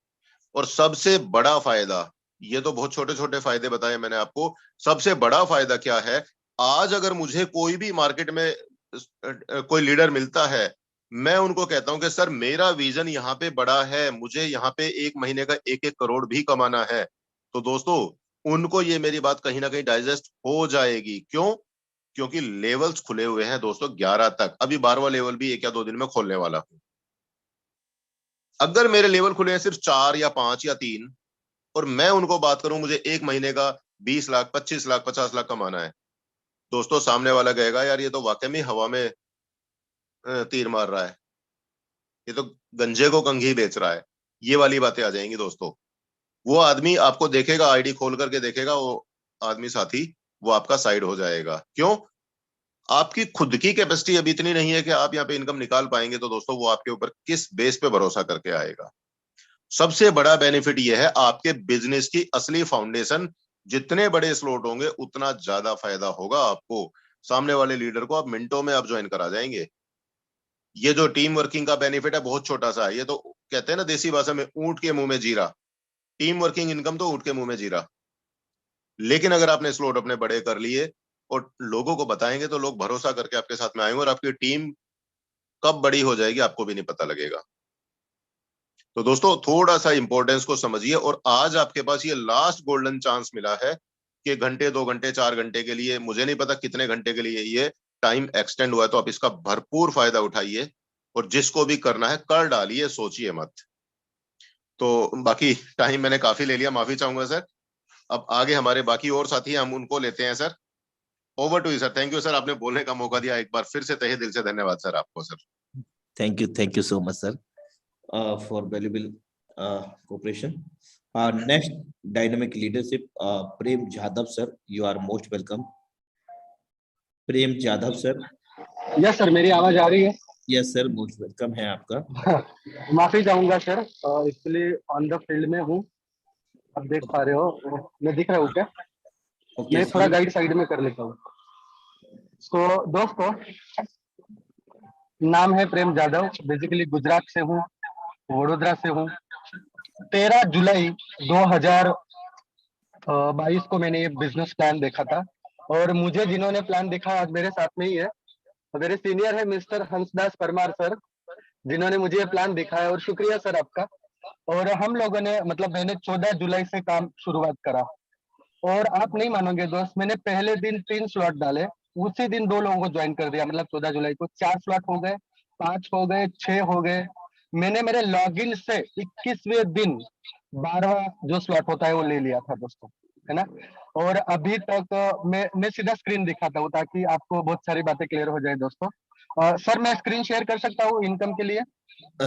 और सबसे बड़ा फायदा, ये तो बहुत छोटे छोटे फायदे बताए मैंने आपको, सबसे बड़ा फायदा क्या है, आज अगर मुझे कोई भी मार्केट में कोई लीडर मिलता है, मैं उनको कहता हूं कि सर मेरा विजन यहाँ पे बड़ा है, मुझे यहाँ पे एक महीने का 1-1 करोड़ भी कमाना है, तो दोस्तों उनको ये मेरी बात कहीं ना कहीं डाइजेस्ट हो जाएगी। क्यों? क्योंकि लेवल्स खुले हुए हैं दोस्तों 11 तक, अभी 12वां लेवल भी 1 या 2 दिन में खोलने वाला हूं। अगर मेरे लेवल खुले हैं सिर्फ 4 या 5 या 3, और मैं उनको बात करूं मुझे एक महीने का 20 लाख, 25 लाख, 50 लाख कमाना है, दोस्तों सामने वाला कहेगा यार ये तो वाकई में हवा में तीर मार रहा है, ये तो गंजे को कंघी बेच रहा है, ये वाली बातें आ जाएंगी दोस्तों। वो आदमी आपको देखेगा, आईडी खोल करके देखेगा, वो आदमी साथी वो आपका साइड हो जाएगा। क्यों? आपकी खुद की कैपेसिटी अभी इतनी नहीं है कि आप यहाँ पे इनकम निकाल पाएंगे, तो दोस्तों वो आपके ऊपर किस बेस पे भरोसा करके आएगा? सबसे बड़ा बेनिफिट यह है, आपके बिजनेस की असली फाउंडेशन, जितने बड़े स्लॉट होंगे उतना ज्यादा फायदा होगा आपको। सामने वाले लीडर को आप मिनटों में आप ज्वाइन करा जाएंगे। ये जो टीम वर्किंग का बेनिफिट है बहुत छोटा सा है, ये तो कहते हैं ना देसी भाषा में ऊंट के मुंह में जीरा, टीम वर्किंग इनकम तो ऊंट के मुंह में जीरा। लेकिन अगर आपने स्लॉट अपने बड़े कर लिए और लोगों को बताएंगे तो लोग भरोसा करके आपके साथ में आएंगे और आपकी टीम कब बड़ी हो जाएगी आपको भी नहीं पता लगेगा। तो दोस्तों थोड़ा सा इंपॉर्टेंस को समझिए, और आज आपके पास ये लास्ट गोल्डन चांस मिला है कि घंटे 2 घंटे 4 घंटे के लिए, मुझे नहीं पता कितने घंटे के लिए ये टाइम एक्सटेंड हुआ है, तो आप इसका भरपूर फायदा उठाइए और जिसको भी करना है कर डालिए, सोचिए मत। तो बाकी टाइम मैंने काफी ले लिया, माफी चाहूंगा सर। अब आगे हमारे बाकी और साथी हैं, हम उनको लेते हैं sir. Over to you sir. Thank you sir, आपने बोलने का मौका दिया, एक बार फिर से तहे दिल से धन्यवाद सर आपको sir. Thank you so much, sir, for valuable cooperation. Our next dynamic leadership, Prem Jadhav, sir. You are most welcome. Prem Jadhav sir. Yes sir, मेरी आवाज आ रही है? यस सर, मोस्ट वेलकम है आपका। माफी चाहूंगा sir, actually on the field में हूँ। आप देख पा रहे हो, मैं दिख रहा हूँ क्या? ओके, मैं थोड़ा गाइड साइड में कर लेता हूँ। तो दोस्तों, नाम है प्रेम जाधव, बेसिकली गुजरात से हूँ, वडोदरा से हूँ। 13 जुलाई 2022 को मैंने ये बिजनेस प्लान देखा था, और मुझे जिन्होंने प्लान देखा आज मेरे साथ में ही है, मेरे सीनियर है मिस्टर हंसदास परमार सर, जिन्होंने मुझे ये प्लान दिखाया, और शुक्रिया सर आपका। और हम लोगों ने मतलब मैंने 14 जुलाई से काम शुरुआत करा, और आप नहीं मानोगे दोस्त, मैंने पहले दिन 3 स्लॉट डाले, उसी दिन 2 लोगों को ज्वाइन कर दिया। मतलब 14 जुलाई को 4 स्लॉट हो गए, 5 हो गए, 6 हो गए। मैंने मेरे लॉगिन से 21वें दिन 12वां जो स्लॉट होता है वो ले लिया था दोस्तों, है ना। और अभी तक मैं सीधा स्क्रीन दिखाता हूँ ताकि आपको बहुत सारी बातें क्लियर हो जाए दोस्तों। सर मैं स्क्रीन शेयर कर सकता हूँ इनकम के लिए?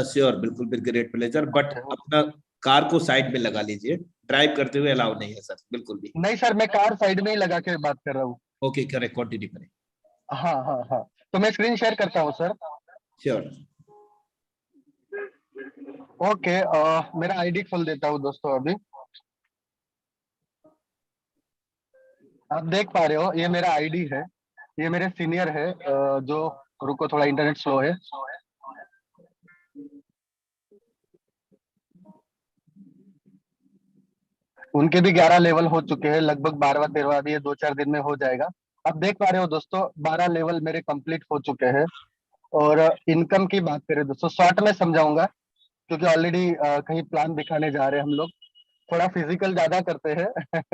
श्योर, बिल्कुल, ग्रेट प्लेजर, बट अपना कार को साइड में लगा लीजिए, ड्राइव करते हुए अलाउ नहीं है सर, बिल्कुल भी नहीं सर, मैं कार साइड में ही लगा के बात कर रहा हूँ। ओके, करेक्ट, कंटिन्यू करें। हाँ हाँ हाँ, तो मैं स्क्रीन शेयर करता हूँ सर। श्योर। ओके, मेरा आईडी खोल देता हूँ दोस्तों अभी। आप देख पा रहे हो, ये मेरा आईडी है, ये मेरे सीनियर है, जो, रुको थोड़ा इंटरनेट स्लो है। उनके भी 11 लेवल हो चुके हैं, लगभग 12वां 13वां भी ये 2-4 दिन में हो जाएगा। आप देख पा रहे हो दोस्तों, 12 लेवल मेरे कंप्लीट हो चुके हैं। और इनकम की बात करें दोस्तों, शॉर्ट में समझाऊंगा, क्योंकि ऑलरेडी कहीं प्लान दिखाने जा रहे हैं हम लोग, थोड़ा फिजिकल ज्यादा करते हैं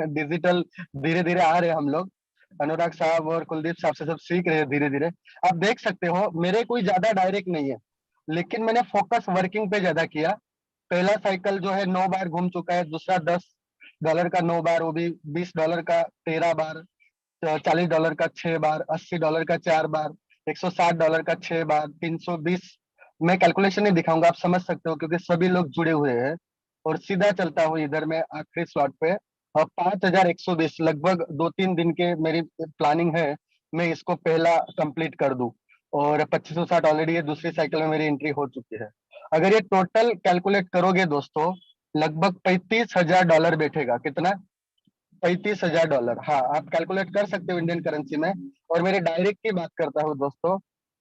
डिजिटल धीरे धीरे आ रहे हैं हम लोग। अनुराग साहब और कुलदीप साहब से सब सीख रहे हैं धीरे धीरे। आप देख सकते हो मेरे कोई ज्यादा डायरेक्ट नहीं है, लेकिन मैंने फोकस वर्किंग पे ज्यादा किया। पहला साइकिल जो है 9 बार घूम चुका है, दूसरा $10 का 9 बार, वो भी $20 का 13 बार, $40 का 6 बार, $80 का 4 बार, $160 का 6 बार, 320। मैं कैलकुलेशन नहीं दिखाऊंगा, आप समझ सकते हो क्योंकि सभी लोग जुड़े हुए हैं। और सीधा चलता हूँ इधर में आखिरी स्लॉट पे, और 5120, लगभग 2-3 दिन के मेरी प्लानिंग है, मैं इसको पहला कंप्लीट कर दूं। और 2560 ऑलरेडी ये दूसरी साइकिल में मेरी एंट्री हो चुकी है। अगर ये टोटल कैलकुलेट करोगे दोस्तों, लगभग $35,000 बैठेगा। कितना? $35,000। हाँ, आप कैलकुलेट कर सकते हो इंडियन करेंसी में। और मेरे डायरेक्ट की बात करता हूँ दोस्तों,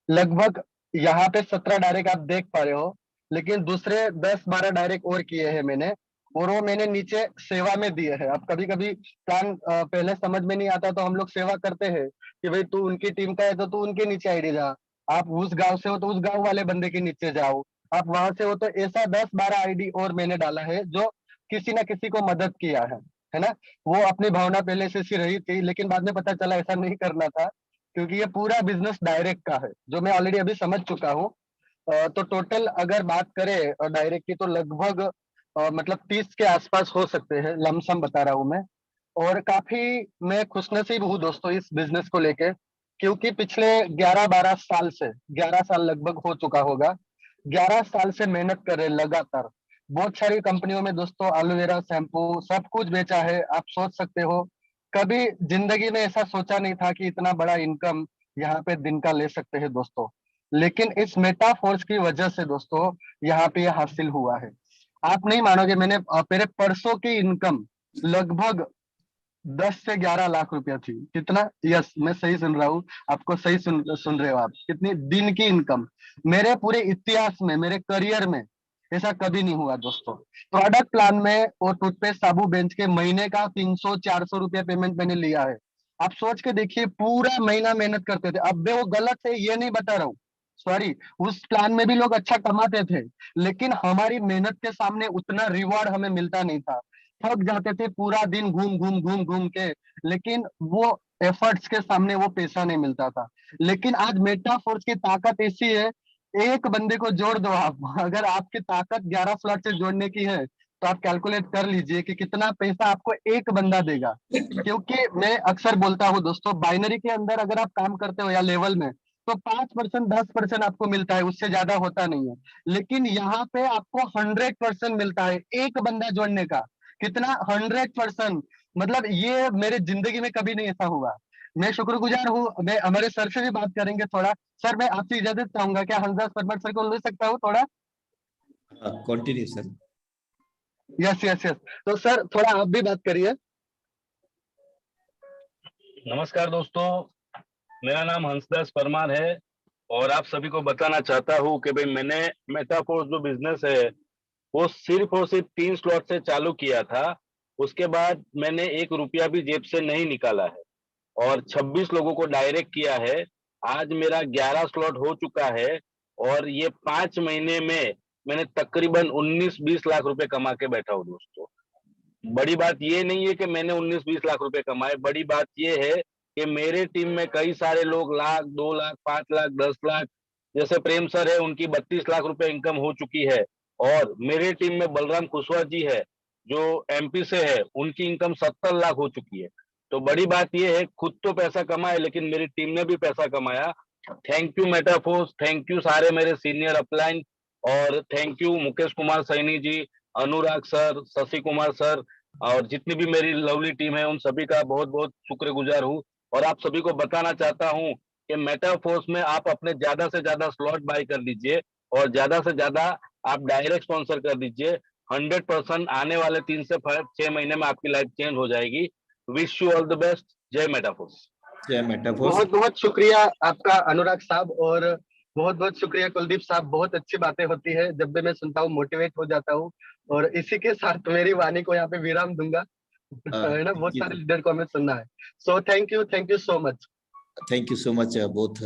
लगभग यहाँ पे 17 डायरेक्ट आप देख पा रहे हो, लेकिन दूसरे 10-12 डायरेक्ट और किए हैं मैंने, और वो मैंने नीचे सेवा में दिए हैं। अब कभी कभी प्लान पहले समझ में नहीं आता, तो हम लोग सेवा करते हैं कि भाई तू उनकी टीम का है तो तू उनके नीचे आईडी जा, आप उस गांव से हो तो उस गांव वाले बंदे के नीचे जाओ, आप वहां से हो तो, ऐसा 10-12 आईडी और मैंने डाला है जो किसी ना किसी को मदद किया है ना। वो अपनी भावना पहले से सी रही थी, लेकिन बाद में पता चला ऐसा नहीं करना था, क्योंकि ये पूरा बिजनेस डायरेक्ट का है, जो मैं ऑलरेडी अभी समझ चुका हूँ। तो टोटल अगर बात करें डायरेक्ट की, तो लगभग मतलब 30 के आसपास हो सकते हैं, लमसम बता रहा हूँ मैं। और काफी मैं खुशनसीब हूँ दोस्तों इस बिजनेस को लेके, क्योंकि पिछले 11-12 साल से, 11 साल लगभग हो चुका होगा, 11 साल से मेहनत कर रहे हैं लगातार। बहुत सारी कंपनियों में दोस्तों एलोवेरा शैम्पू सब कुछ बेचा है। आप सोच सकते हो, कभी जिंदगी में ऐसा सोचा नहीं था कि इतना बड़ा इनकम यहाँ पे दिन का ले सकते हैं दोस्तों। लेकिन इस मेटाफोर्स की वजह से दोस्तों यहाँ पे ये हासिल हुआ है। आप नहीं मानोगे, मैंने मेरे परसों की इनकम लगभग 10 से 11 लाख रुपया थी। कितना? यस, मैं सही सुन रहा हूँ, आपको सही सुन रहे हो आप। कितनी दिन की इनकम? मेरे पूरे इतिहास में, मेरे करियर में ऐसा कभी नहीं हुआ दोस्तों। प्रोडक्ट प्लान में वो टूथपेस्ट साबु बेंच के महीने का 300-400 रुपया पेमेंट मैंने लिया है। आप सोच के देखिए, पूरा महीना मेहनत करते थे। अब भी वो गलत है ये नहीं बता रहा हूँ, सॉरी, उस प्लान में भी लोग अच्छा कमाते थे, लेकिन हमारी मेहनत के सामने उतना रिवॉर्ड हमें मिलता नहीं था। थक जाते थे पूरा दिन घूम घूम घूम घूम के, लेकिन वो एफर्ट्स के सामने वो पैसा नहीं मिलता था। लेकिन आज मेटाफोर्स की ताकत ऐसी है, एक बंदे को जोड़ दो आप, अगर आपकी ताकत 11 स्लॉट से जोड़ने की है तो आप कैलकुलेट कर लीजिए कि कितना पैसा आपको एक बंदा देगा। क्योंकि मैं अक्सर बोलता हूँ दोस्तों, बाइनरी के अंदर अगर आप काम करते हो या लेवल में, तो 5% 10% आपको मिलता है, उससे ज्यादा होता नहीं है। लेकिन यहाँ पे आपको 100% मिलता है एक बंदा जोड़ने का। कितना? 100%। मतलब ये मेरे जिंदगी में कभी नहीं ऐसा हुआ। मैं शुक्रगुजार हूँ। मैं हमारे सर से भी बात करेंगे थोड़ा। सर, मैं आपसे इजाजत चाहूंगा, क्या हंसदास परमार सर को ले सकता हूँ थोड़ा? Continue sir. Yes yes yes. तो सर थोड़ा आप भी बात करिए। नमस्कार दोस्तों, मेरा नाम हंसदास परमार है और आप सभी को बताना चाहता हूँ कि भाई मैंने मेटाफोर्स जो बिजनेस है वो सिर्फ और सिर्फ 3 स्लॉट से चालू किया था। उसके बाद मैंने 1 रुपया भी जेब से नहीं निकाला है और 26 लोगों को डायरेक्ट किया है। आज मेरा 11 स्लॉट हो चुका है और ये 5 महीने में मैंने तकरीबन 19-20 लाख रुपए कमा के बैठा हूँ दोस्तों। बड़ी बात ये नहीं है कि मैंने 19-20 लाख रुपए कमाए, बड़ी बात ये है कि मेरे टीम में कई सारे लोग लाख, 2 लाख, 5 लाख, 10 लाख, जैसे प्रेम सर है उनकी 32 लाख रुपए इनकम हो चुकी है। और मेरे टीम में बलराम कुशवाहा जी है जो एमपी से है, उनकी इनकम 70 लाख हो चुकी है। तो बड़ी बात यह है, खुद तो पैसा कमाए लेकिन मेरी टीम ने भी पैसा कमाया। Thank you Metaforce, thank you सारे मेरे सीनियर अपलाइन, और thank you Mukesh Kumar Saini ji, Anurag sir, Shashi Kumar sir, और जितनी भी मेरी लवली टीम है उन सभी का बहुत बहुत शुक्रगुजार हूँ। और आप सभी को बताना चाहता हूँ कि मेटाफोर्स में आप अपने ज्यादा से ज्यादा स्लॉट बाय कर लीजिए और ज्यादा से ज्यादा आप डायरेक्ट स्पॉन्सर कर दीजिए। 100% आने वाले 3 से 6 महीने में आपकी लाइफ चेंज हो जाएगी। Wish you all the best. जय मेटाफोर्स। जय मेटाफोर्स। बहुत बहुत शुक्रिया आपका अनुराग साहब, और बहुत बहुत शुक्रिया कुलदीप साहब। बहुत अच्छी बातें होती है, जब भी मैं सुनता हूँ मोटिवेट हो जाता हूँ। और इसी के साथ मेरी वाणी को यहाँ पे विराम दूंगा। है ना, बहुत सारे लीडर को हमें सुनना है। So thank you so much. Thank you so much both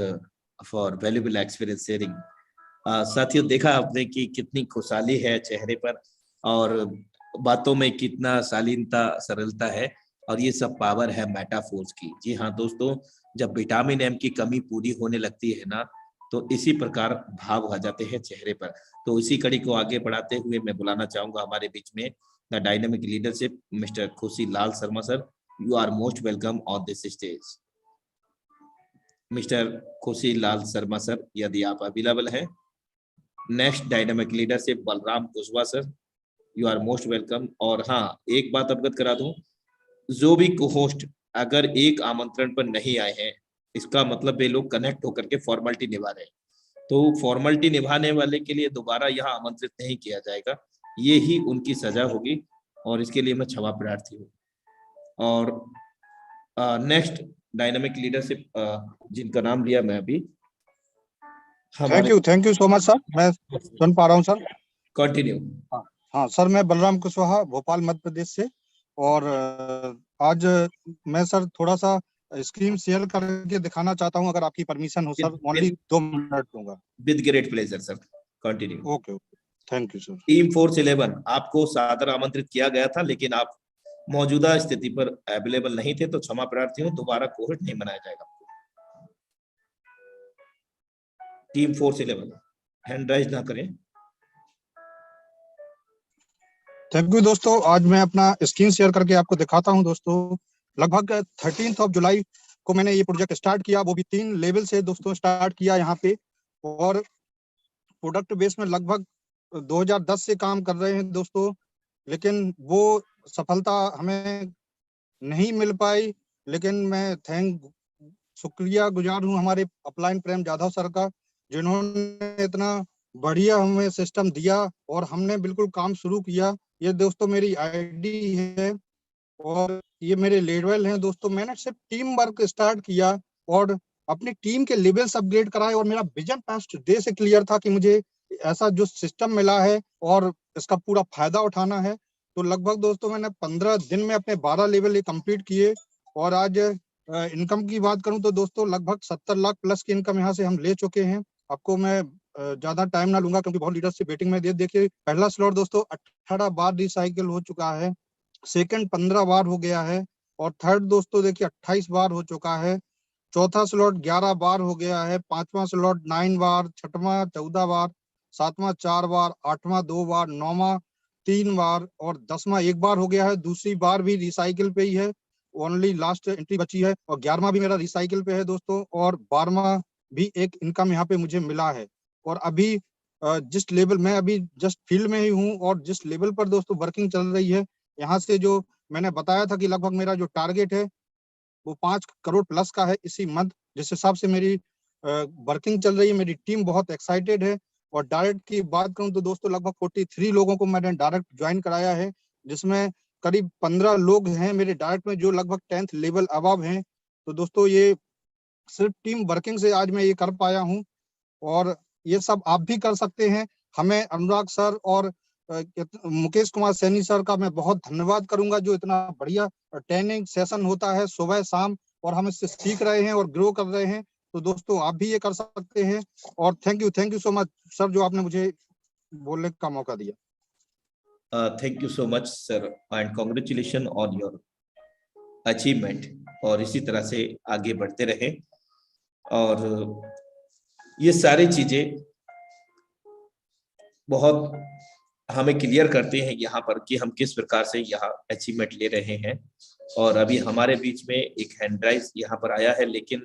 for valuable experience sharing. साथियों, देखा आपने कि कितनी खुशहाली है चेहरे पर और बातों में कितना शालीनता, सरलता है, और ये सब पावर है मेटाफोर्स की। जी हाँ दोस्तों, जब विटामिन एम की कमी पूरी होने लगती है ना, तो इसी प्रकार भाव आ जाते हैं चेहरे पर। तो इसी कड़ी को आगे बढ़ाते हुए मैं बुलाना चाहूंगा हमारे बीच में the dynamic leadership mister Khushi Lal Sharma sir. You are most welcome on this stage. Mister Khushi Lal Sharma sir, यदि आप अवेलेबल हैं। Next dynamic leadership Balram Kushwaha sir, you are most welcome. और हाँ, एक बात अवगत करा दूं, जो भी को होस्ट अगर एक आमंत्रण पर नहीं आए हैं, इसका मतलब ये लोग कनेक्ट होकर के फॉर्मेलिटी निभा रहे हैं। तो फॉर्मेलिटी निभाने वाले के लिए दोबारा यहाँ आमंत्रित नहीं किया जाएगा, ये ही उनकी सजा होगी, और इसके लिए मैं क्षमा प्रार्थी हूँ। और नेक्स्ट डायनामिक लीडरशिप जिनका नाम लिया मैं अभी, thank you so much sir. मैं सुन पा रहा हूँ सर। कंटिन्यू। हाँ सर, मैं बलराम कुशवाहा, भोपाल मध्य प्रदेश से। और आज मैं सर थोड़ा सा स्क्रीन शेयर करके दिखाना चाहता हूँ, अगर आपकी परमिशन हो सर। ओनली 2 मिनट दूंगा। With great pleasure sir, continue. Okay, thank you sir. Team force 11 आपको सादर आमंत्रित किया गया था, लेकिन आप मौजूदा स्थिति पर अवेलेबल नहीं थे, तो क्षमा प्रार्थी हूँ, दोबारा कोहोर्ट नहीं बनाया जाएगा। टीम फोर्स 11 हैंड राइज ना करें। थैंक यू दोस्तों। आज मैं अपना स्क्रीन शेयर करके आपको दिखाता हूं दोस्तों। लगभग 13 जुलाई को मैंने ये प्रोजेक्ट स्टार्ट किया, वो भी 3 लेवल से दोस्तों स्टार्ट किया यहाँ पे। और प्रोडक्ट बेस में लगभग 2010 से काम कर रहे हैं दोस्तों, लेकिन वो सफलता हमें नहीं मिल पाई। लेकिन मैं शुक्रिया गुजार हूँ हमारे अपलाइन प्रेम जाधव सर का, जिन्होंने इतना बढ़िया हमें सिस्टम दिया और हमने बिल्कुल काम शुरू किया। ये दोस्तों मेरी आईडी है और ये मेरे लेवल हैं दोस्तों। मैंने सिर्फ टीम वर्क स्टार्ट किया और अपनी टीम के लेवल्स अपग्रेड कराए, और मेरा विजन पास्ट डे से क्लियर था कि मुझे ऐसा जो सिस्टम मिला है और इसका पूरा फायदा उठाना है। तो लगभग दोस्तों मैंने 15 दिन में अपने 12 लेवल ये कंप्लीट किए। और आज इनकम की बात करूं तो दोस्तों लगभग 70 लाख प्लस की इनकम यहाँ से हम ले चुके हैं। आपको मैं ज्यादा टाइम ना लूंगा क्योंकि बहुत लीडरशिप वेटिंग में देखिए पहला स्लॉट दोस्तों 18 बार रिसाइकिल हो चुका है, सेकंड 15 बार हो गया है, और थर्ड दोस्तों देखिए 28 बार हो चुका है, चौथा स्लॉट 11 बार हो गया है, पांचवा स्लॉट 9 बार, छठवां 14 बार, सातवां 4 बार, आठवां 2 बार, नौवां 3 बार और 10वां 1 बार हो गया है। दूसरी बार भी रिसाइकिल पे ही है, ओनली लास्ट एंट्री बची है, और 11वां भी मेरा रिसाइकिल पे है दोस्तों, और 12वां भी एक इनकम यहाँ पे मुझे मिला है। और अभी जिस लेवल में अभी जस्ट फील्ड में ही हूँ और जिस लेवल पर दोस्तों वर्किंग चल रही है, यहाँ से जो मैंने बताया था कि लगभग मेरा जो टारगेट है वो 5 करोड़ प्लस का है इसी मंथ, जिस हिसाब से मेरी वर्किंग चल रही है, मेरी टीम बहुत एक्साइटेड है। और डायरेक्ट की बात करूं तो दोस्तों लगभग 43 लोगों को मैंने डायरेक्ट ज्वाइन कराया है, जिसमें करीब 15 लोग हैं मेरे डायरेक्ट में जो लगभग 10th लेवल अबव हैं। तो दोस्तों ये सिर्फ टीम वर्किंग से आज मैं ये कर पाया हूँ, और ये सब आप भी कर सकते हैं। हमें अनुराग सर और मुकेश कुमार सैनी सर का मैं बहुत धन्यवाद करूंगा, जो इतना बढ़िया ट्रेनिंग सेशन होता है सुबह शाम, और हम इससे सीख रहे हैं और ग्रो कर रहे हैं। तो दोस्तों आप भी ये कर सकते हैं। और thank you so much sir, जो आपने मुझे बोलने का मौका दिया। Thank you so much sir and congratulation on your achievement, और इसी तरह से आगे बढ़ते रहे। और ये सारी चीजें बहुत हमें क्लियर करते हैं यहाँ पर कि हम किस प्रकार से यहाँ अचीवमेंट ले रहे हैं। और अभी हमारे बीच में एक हैंड राइज यहाँ पर आया है, लेकिन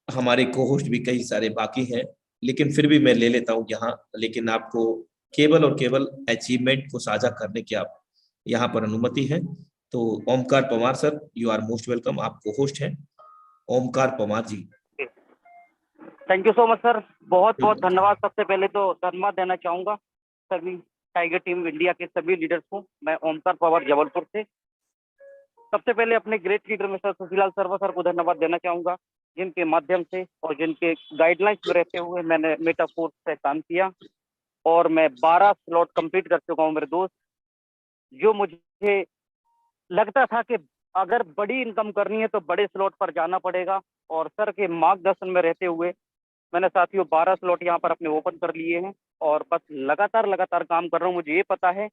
हमारे को-होस्ट भी कई सारे बाकी हैं, लेकिन फिर भी मैं ले लेता हूँ यहाँ। लेकिन आपको केवल और केवल अचीवमेंट को साझा करने की आप यहाँ पर अनुमति है। तो Omkar Pawar sir, you are most welcome. आप को-होस्ट हैं Omkar Pawar ji. Thank you so much sir, बहुत बहुत धन्यवाद। सबसे पहले तो धन्यवाद देना चाहूंगा सभी टाइगर टीम इंडिया के सभी लीडर्स को। मैं ओमकार पवार जबलपुर से। सबसे पहले अपने ग्रेट लीडर मिस्टर सुशीलाल सर्मा सर को धन्यवाद देना चाहूंगा, जिनके माध्यम से और जिनके गाइडलाइंस में रहते हुए मैंने मेटाफोर्स से काम किया और मैं 12 स्लॉट कंप्लीट कर चुका हूँ मेरे दोस्त। जो मुझे लगता था कि अगर बड़ी इनकम करनी है तो बड़े स्लॉट पर जाना पड़ेगा, और सर के मार्गदर्शन में रहते हुए मैंने साथियों 12 स्लॉट यहाँ पर अपने ओपन कर लिए हैं, और बस लगातार काम कर रहा हूँ। मुझे ये पता है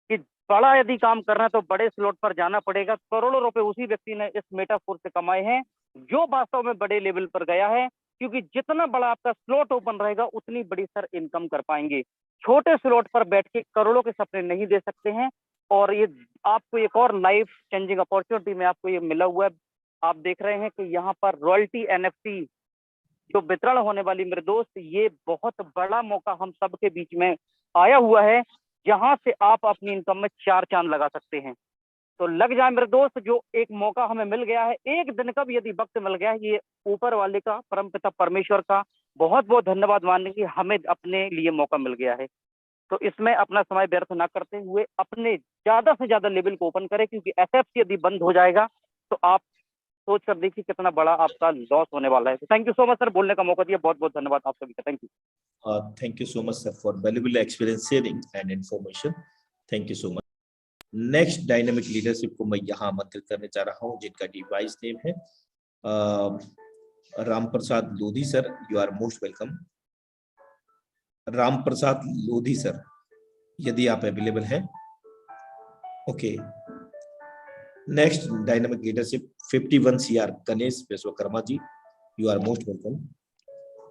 कि बड़ा यदि काम करना है तो बड़े स्लॉट पर जाना पड़ेगा। करोड़ों रुपए उसी व्यक्ति ने इस मेटाफोर्स से कमाए हैं जो वास्तव में बड़े लेवल पर गया है, क्योंकि जितना बड़ा आपका स्लॉट ओपन रहेगा उतनी बड़ी सर इनकम कर पाएंगे। छोटे स्लॉट पर बैठ के करोड़ों के सपने नहीं दे सकते हैं, और ये आपको एक और लाइफ चेंजिंग अपॉर्चुनिटी में आपको ये मिला हुआ है। आप देख रहे हैं कि यहाँ पर रॉयल्टी NFT जो वितरण होने वाली मेरे दोस्त, ये बहुत बड़ा मौका हम सबके बीच में आया हुआ है, जहां से आप अपनी इनकम में 4 चांद लगा सकते हैं। तो लग जाए मेरे दोस्त, जो एक मौका हमें मिल गया है, एक दिन का भी यदि वक्त मिल गया है, ये ऊपर वाले का, परमपिता परमेश्वर का बहुत बहुत धन्यवाद मानने की हमें अपने लिए मौका मिल गया है। तो इसमें अपना समय व्यर्थ ना करते हुए अपने ज्यादा से ज्यादा लेवल को ओपन करें, क्योंकि SFC यदि बंद हो जाएगा तो आप सोच कर देखिए कितना बड़ा आपका लॉस होने वाला है। तो thank you so much sir, बोलने का मौका दिया, बहुत बहुत धन्यवाद आप सभी का। Thank you. Thank you so much sir for valuable experience sharing and information. Thank you so much. Next dynamic leadership को मैं यहाँ आमंत्रित करने जा रहा हूँ, जिनका डिवाइस नेम है Ram Prasad Lodhi sir. You are most welcome. Ram Prasad Lodhi sir, यदि आप अवेलेबल हैं। Okay, next dynamic leadership 51 CR Ganesh Vishwakarma ji, you are most welcome.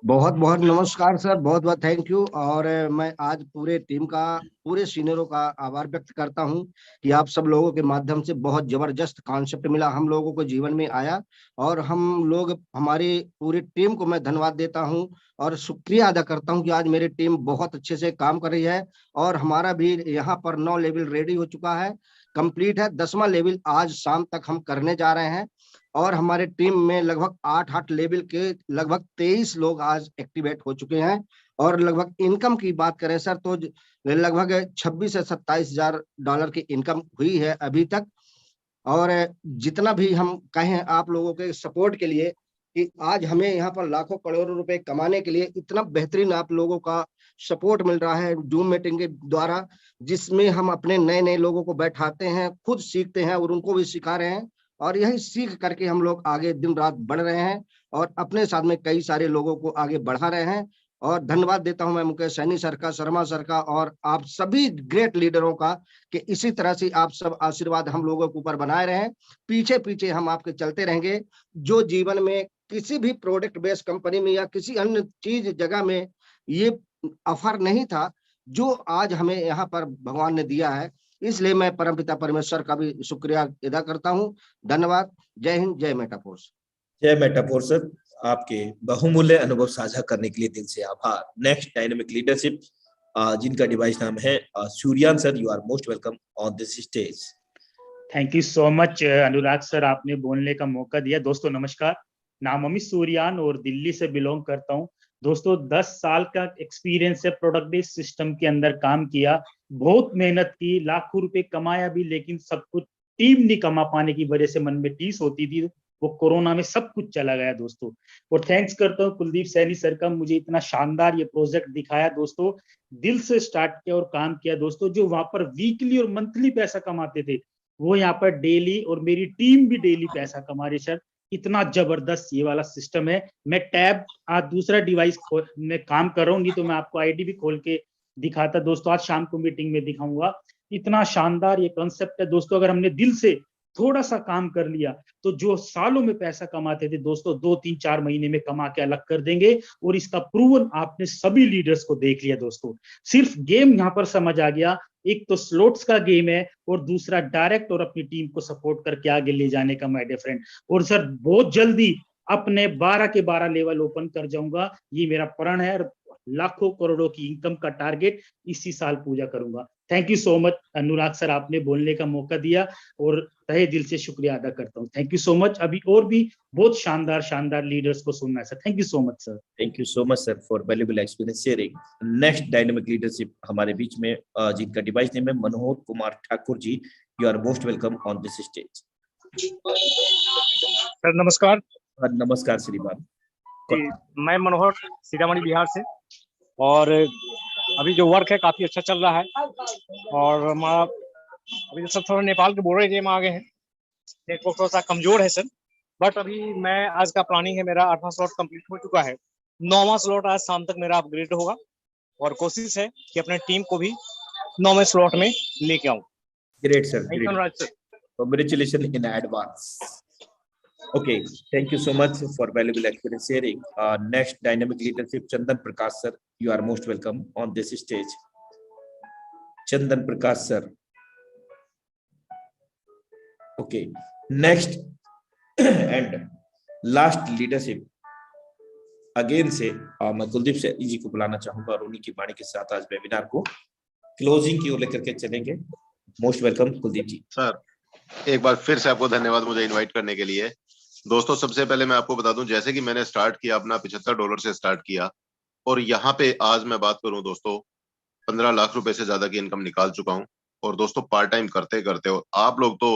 बहुत बहुत नमस्कार सर, बहुत बहुत थैंक यू। और मैं आज पूरे टीम का, पूरे सीनियरों का आभार व्यक्त करता हूं कि आप सब लोगों के माध्यम से बहुत जबरदस्त कॉन्सेप्ट मिला हम लोगों को जीवन में आया, और हम लोग, हमारी पूरी टीम को मैं धन्यवाद देता हूं और शुक्रिया अदा करता हूं कि आज मेरी टीम बहुत अच्छे से काम कर रही है। और हमारा भी यहाँ पर 9 लेवल रेडी हो चुका है, कंप्लीट है। 10वां लेवल आज शाम तक हम करने जा रहे हैं, और हमारे टीम में लगभग 8 लेवल के लगभग 23 लोग आज एक्टिवेट हो चुके हैं। और लगभग इनकम की बात करें सर तो लगभग 26 से 27 हजार डॉलर की इनकम हुई है अभी तक। और जितना भी हम कहें आप लोगों के सपोर्ट के लिए कि आज हमें यहाँ पर लाखों करोड़ों रुपए कमाने के लिए इतना बेहतरीन आप लोगों का सपोर्ट मिल रहा है जूम मीटिंग के द्वारा, जिसमें हम अपने नए नए लोगों को बैठाते हैं, खुद सीखते हैं और उनको भी सिखा रहे हैं, और यही सीख करके हम लोग आगे दिन रात बढ़ रहे हैं और अपने साथ में कई सारे लोगों को आगे बढ़ा रहे हैं। और धन्यवाद देता हूं मैं मुकेश सैनी सर का, शर्मा सर का और आप सभी ग्रेट लीडरों का कि इसी तरह से आप सब आशीर्वाद हम लोगों के ऊपर बनाए रहें। पीछे पीछे हम आपके चलते रहेंगे। जो जीवन में किसी भी प्रोडक्ट बेस्ड कंपनी में या किसी अन्य चीज जगह में ये ऑफर नहीं था जो आज हमें यहाँ पर भगवान ने दिया है, इसलिए मैं परमपिता परमेश्वर का भी शुक्रिया अदा करता हूँ। धन्यवाद। जय हिंद, जय मेटाफोर्स। जय मेटाफोर सर, आपके बहुमूल्य अनुभव साझा करने के लिए दिल से आभार। नेक्स्ट डायनेमिक लीडरशिप, जिनका डिवाइस नाम है Suryan sir, you are most welcome on this stage. Thank you so much Anurag sir, आपने बोलने का मौका दिया। दोस्तों नमस्कार, नाम अमित सूर्यान और दिल्ली से बिलोंग करता हूँ। दोस्तों 10 साल का एक्सपीरियंस है, प्रोडक्ट बेस्ड सिस्टम के अंदर काम किया, बहुत मेहनत की, लाखों रुपए कमाया भी, लेकिन सब कुछ टीम नहीं कमा पाने की वजह से मन में टीस होती थी। वो कोरोना में सब कुछ चला गया दोस्तों। और थैंक्स करता हूँ कुलदीप सैनी सर का, मुझे इतना शानदार ये प्रोजेक्ट दिखाया दोस्तों, दिल से स्टार्ट किया और काम किया दोस्तों। जो वहां पर वीकली और मंथली पैसा कमाते थे वो यहाँ पर डेली, और मेरी टीम भी डेली पैसा कमा रही सर। इतना जबरदस्त ये वाला सिस्टम है। मैं टैब आज दूसरा डिवाइस में काम कर रहा हूँ, नहीं तो मैं आपको आईडी भी खोल के दिखाता दोस्तों, आज शाम को मीटिंग में दिखाऊंगा। इतना शानदार ये कॉन्सेप्ट है दोस्तों। अगर हमने दिल से थोड़ा सा काम कर लिया तो जो सालों में पैसा कमाते थे दोस्तों 2-3-4 महीने में कमा के अलग कर देंगे। और इसका प्रूवन आपने सभी लीडर्स को देख लिया दोस्तों। सिर्फ गेम यहाँ पर समझ आ गया, एक तो स्लोट्स का गेम है और दूसरा डायरेक्ट और अपनी टीम को सपोर्ट करके आगे ले जाने का माय डियर फ्रेंड। और सर बहुत जल्दी अपने 12 के 12 लेवल ओपन कर जाऊंगा, ये मेरा प्रण है। लाखों करोड़ों की इनकम का टारगेट इसी साल पूजा करूंगा। Thank you so much Anurag sir, आपने बोलने का मौका दिया और तहे दिल से शुक्रिया अदा करता हूँ। Thank you so much. अभी और भी बहुत शानदार शानदार लीडर्स को सुनना है sir. Thank you so much sir. Thank you so much sir for valuable experience sharing. Next dynamic leadership हमारे बीच में, जिनका डिवाइस नेम है Manohar Kumar Thakur ji, you are most welcome on this stage. Sir नमस्कार। नमस्कार श्रीमान। मैं मनोहर, सीतामढ़ी बिहार से, और अभी जो वर्क है काफी अच्छा चल रहा है। और हमारा अभी सब थोड़ा नेपाल के बॉर्डर एरिया में आ गए हैं, नेटवर्क थोड़ा सा कमजोर है सर। बट अभी मैं आज का प्लानिंग है, मेरा 8वां स्लॉट कंप्लीट हो चुका है, 9वां स्लॉट आज शाम तक मेरा अपग्रेड होगा और कोशिश है कि अपने टीम को भी 9वें स्लॉट में लेके आऊं। Great sir, thank you Anurag sir. Congratulation in advance. Okay, thank you so much for valuable experience sharing. Next dynamic leadership, Chandan Prakash sir, you are most welcome on this stage. Chandan Prakash sir. Okay, next and last leadership again से मैं कुलदीप जी को बुलाना चाहूंगा और उन्हीं की वाणी के साथ आज वेबिनार को क्लोजिंग की ओर लेकर के चलेंगे। मोस्ट वेलकम कुलदीप जी। सर एक बार फिर से आपको धन्यवाद मुझे इनवाइट करने के लिए। दोस्तों सबसे पहले मैं आपको बता दूं, जैसे कि मैंने स्टार्ट किया अपना $75 से स्टार्ट किया, और यहाँ पे आज मैं बात करूं दोस्तों 15 लाख रुपए से ज्यादा की इनकम निकाल चुका हूं। और दोस्तों पार्ट टाइम करते करते हो आप लोग तो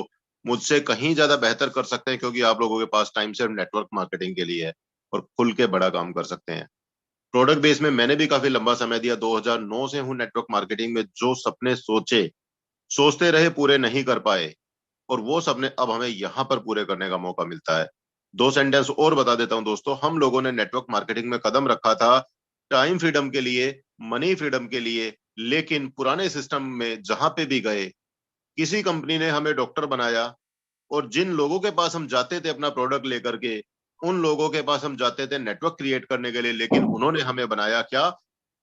मुझसे कहीं ज्यादा बेहतर कर सकते हैं, क्योंकि आप लोगों के पास टाइम सिर्फ नेटवर्क मार्केटिंग के लिए है और खुल के बड़ा काम कर सकते हैं। प्रोडक्ट बेस में मैंने भी काफी लंबा समय दिया, 2009 से हूँ नेटवर्क मार्केटिंग में। जो सपने सोचते रहे पूरे नहीं कर पाए, और वो सपने अब हमें यहाँ पर पूरे करने का मौका मिलता है। 2 सेंटेंस और बता देता हूं दोस्तों। हम लोगों ने नेटवर्क मार्केटिंग में कदम रखा था टाइम फ्रीडम के लिए, मनी फ्रीडम के लिए, लेकिन पुराने सिस्टम में जहां पे भी गए किसी कंपनी ने हमें डॉक्टर बनाया, और जिन लोगों के पास हम जाते थे अपना प्रोडक्ट लेकर के, उन लोगों के पास हम जाते थे नेटवर्क क्रिएट करने के लिए, लेकिन उन्होंने हमें बनाया क्या?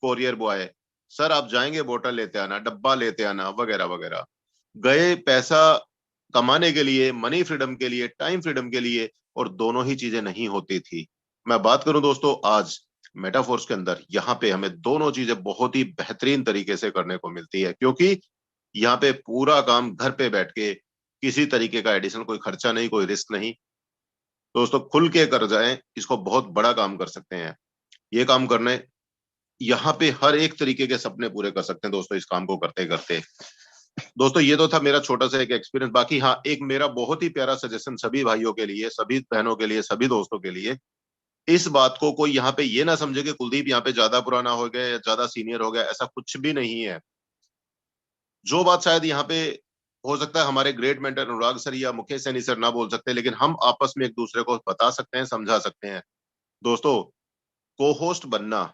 Courier boy. सर आप जाएंगे बोतल लेते आना, डब्बा लेते आना, वगैरह वगैरह। गए पैसा कमाने के लिए, मनी फ्रीडम के लिए, टाइम फ्रीडम के लिए, और दोनों ही चीजें नहीं होती थी। मैं बात करूं दोस्तों आज मेटाफोर्स के अंदर, यहाँ पे हमें दोनों चीजें बहुत ही बेहतरीन तरीके से करने को मिलती है, क्योंकि यहाँ पे पूरा काम घर पे बैठ के, किसी तरीके का एडिशनल कोई खर्चा नहीं, कोई रिस्क नहीं। दोस्तों खुल के कर जाएं, इसको बहुत बड़ा काम कर सकते हैं। ये काम करने यहाँ पे हर एक तरीके के सपने पूरे कर सकते हैं दोस्तों, इस काम को करते करते। दोस्तों ये तो था मेरा छोटा सा एक एक्सपीरियंस। बाकी हाँ, एक मेरा बहुत ही प्यारा सजेशन सभी भाइयों के लिए, सभी बहनों के लिए, सभी दोस्तों के लिए, इस बात को कोई यहाँ पे ये ना समझे कि कुलदीप यहाँ पे ज्यादा पुराना हो गया या ज्यादा सीनियर हो गया, ऐसा कुछ भी नहीं है। जो बात शायद यहाँ पे हो सकता है हमारे ग्रेट मेंटर अनुराग सर या मुकेश सैनी सर ना बोल सकते, लेकिन हम आपस में एक दूसरे को बता सकते हैं, समझा सकते हैं। दोस्तों, को होस्ट बनना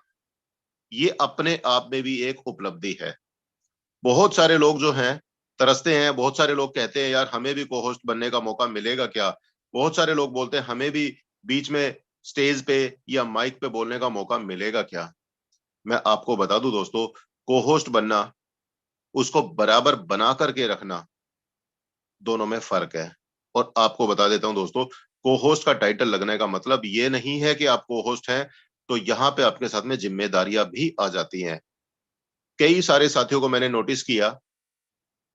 ये अपने आप में भी एक उपलब्धि है। बहुत सारे लोग जो हैं तरसते हैं, बहुत सारे लोग कहते हैं यार हमें भी को होस्ट बनने का मौका मिलेगा क्या। बहुत सारे लोग बोलते हैं हमें भी बीच में स्टेज पे या माइक पे बोलने का मौका मिलेगा क्या। मैं आपको बता दूं दोस्तों, को होस्ट बनना, उसको बराबर बना करके रखना, दोनों में फर्क है। और आपको बता देता हूं दोस्तों, को होस्ट का टाइटल लगने का मतलब ये नहीं है कि आप को होस्ट हैं तो यहाँ पे आपके साथ में जिम्मेदारियां भी आ जाती हैं। कई सारे साथियों को मैंने नोटिस किया,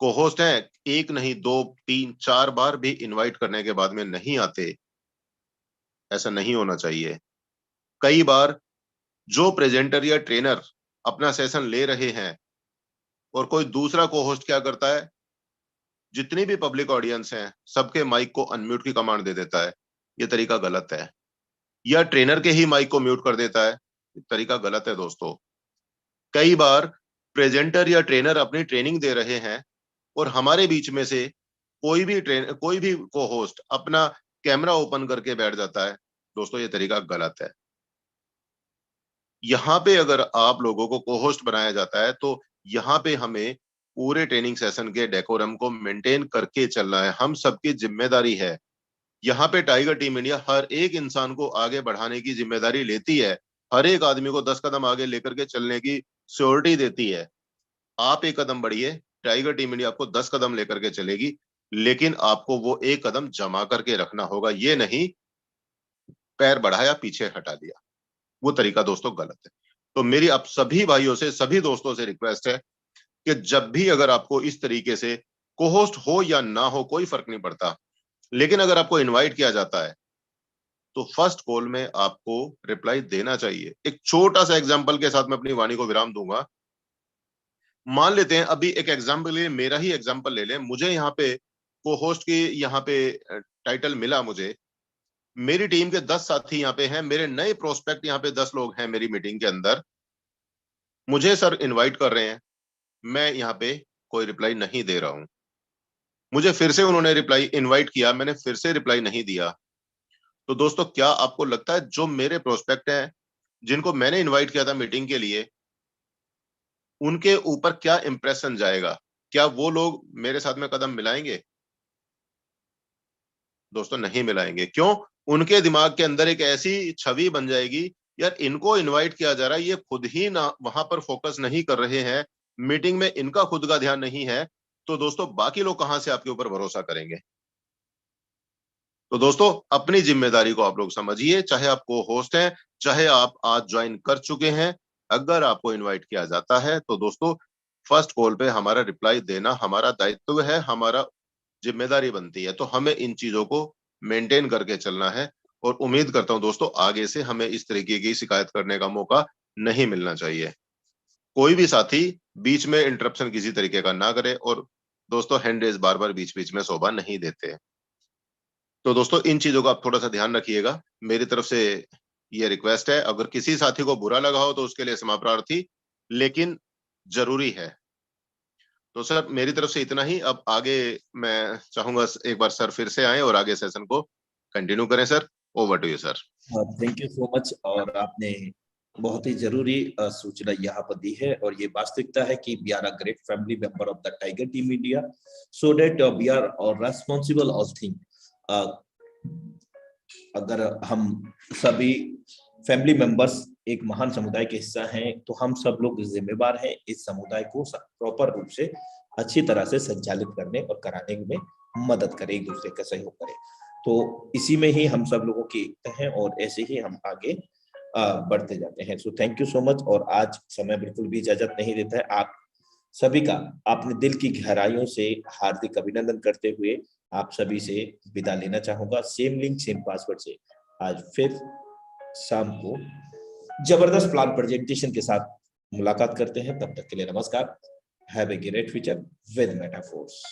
को होस्ट हैं, एक नहीं 2 3 4 बार भी इनवाइट करने के बाद में नहीं आते। ऐसा नहीं होना चाहिए। कई बार जो प्रेजेंटर या ट्रेनर अपना सेशन ले रहे हैं और कोई दूसरा को होस्ट क्या करता है, जितनी भी पब्लिक ऑडियंस है सबके माइक को अनम्यूट की कमांड दे देता है। ये तरीका गलत है। या ट्रेनर के ही माइक को म्यूट कर देता है, ये तरीका गलत है दोस्तों। कई बार प्रेजेंटर या ट्रेनर अपनी ट्रेनिंग दे रहे हैं और हमारे बीच में से कोई भी को होस्ट अपना कैमरा ओपन करके बैठ जाता है। दोस्तों, ये तरीका गलत है। यहाँ पे अगर आप लोगों को को होस्ट बनाया जाता है तो यहाँ पे हमें पूरे ट्रेनिंग सेशन के डेकोरम को मेंटेन करके चलना है। हम सबकी जिम्मेदारी है। यहाँ पे टाइगर टीम इंडिया हर एक इंसान को आगे बढ़ाने की जिम्मेदारी लेती है। हर एक आदमी को 10 कदम आगे लेकर के चलने की श्योरिटी देती है। आप एक कदम बढ़िए, टाइगर टीम इंडिया आपको 10 कदम लेकर के चलेगी, लेकिन आपको वो एक कदम जमा करके रखना होगा। ये नहीं पैर बढ़ाया पीछे हटा दिया, वो तरीका दोस्तों गलत है। तो मेरी आप सभी भाइयों से, सभी दोस्तों से रिक्वेस्ट है कि जब भी अगर आपको इस तरीके से को होस्ट हो या ना हो कोई फर्क नहीं पड़ता, लेकिन अगर आपको इनवाइट किया जाता है तो फर्स्ट कॉल में आपको रिप्लाई देना चाहिए। एक छोटा सा एग्जांपल के साथ मैं अपनी वाणी को विराम दूंगा। मान लेते हैं, अभी एक एग्जांपल ले, मेरा ही एग्जांपल ले लें। मुझे यहाँ पे को होस्ट की यहाँ पे टाइटल मिला मुझे। मेरी टीम के 10 साथी यहाँ पे हैं, मेरे नए प्रोस्पेक्ट यहाँ पे 10 लोग हैं मेरी मीटिंग के अंदर। मुझे सर इनवाइट कर रहे हैं, मैं यहाँ पे कोई रिप्लाई नहीं दे रहा हूं। मुझे फिर से उन्होंने रिप्लाई इनवाइट किया, मैंने फिर से रिप्लाई नहीं दिया। तो दोस्तों, क्या आपको लगता है जो मेरे प्रोस्पेक्ट हैं, जिनको मैंने इनवाइट किया था मीटिंग के लिए, उनके ऊपर क्या इंप्रेशन जाएगा? क्या वो लोग मेरे साथ में कदम मिलाएंगे? दोस्तों, नहीं मिलाएंगे। क्यों? उनके दिमाग के अंदर एक ऐसी छवि बन जाएगी, यार इनको इनवाइट किया जा रहा है, ये खुद ही ना वहां पर फोकस नहीं कर रहे हैं, मीटिंग में इनका खुद का ध्यान नहीं है, तो दोस्तों बाकी लोग कहां से आपके ऊपर भरोसा करेंगे? तो दोस्तों, अपनी जिम्मेदारी को आप लोग समझिए। चाहे आप को होस्ट हैं, चाहे आप आज ज्वाइन कर चुके हैं, अगर आपको इनवाइट किया जाता है तो दोस्तों फर्स्ट कॉल पे हमारा रिप्लाई देना हमारा दायित्व है, हमारा जिम्मेदारी बनती है। तो हमें इन चीजों को मेंटेन करके चलना है और उम्मीद करता हूं दोस्तों आगे से हमें इस तरीके की शिकायत करने का मौका नहीं मिलना चाहिए। कोई भी साथी बीच में इंटरप्शन किसी तरीके का ना करे, और दोस्तों हैंड रेज बार बार बीच बीच में शोभा नहीं देते। तो दोस्तों, इन चीजों का आप थोड़ा सा ध्यान रखिएगा। मेरी तरफ से ये रिक्वेस्ट है। अगर किसी साथी को बुरा लगा हो तो उसके लिए क्षमा प्रार्थी, लेकिन जरूरी है। तो सर, मेरी तरफ से इतना ही। अब आगे मैं चाहूंगा एक बार सर फिर से आए और आगे सेशन को कंटिन्यू करें। Sir, over to you sir. Thank you so much. और आपने बहुत ही जरूरी सूचना यहाँ पर दी है, और ये वास्तविकता है कि we are a great family member of the tiger team India, so that we are responsible all thing. अगर हम सभी फैमिली मेंबर्स एक महान समुदाय के हिस्सा हैं, तो हम सब लोग जिम्मेवार हैं इस समुदाय को प्रॉपर रूप से अच्छी तरह से संचालित करने और कराने में मदद करें, एक दूसरे का सहयोग करें। तो इसी में ही हम सब लोगों की एकता है और ऐसे ही हम आगे बढ़ते जाते हैं। So thank you so much. और आज समय बिल्कुल भी इजाजत नहीं देता है। आप सभी का अपने दिल की गहराइयों से हार्दिक अभिनंदन करते हुए आप सभी से विदा लेना चाहूंगा। सेम लिंक सेम पासवर्ड से आज फिर शाम को जबरदस्त प्लान प्रेजेंटेशन के साथ मुलाकात करते हैं। तब तक के लिए नमस्कार। Have a great future with metaphors.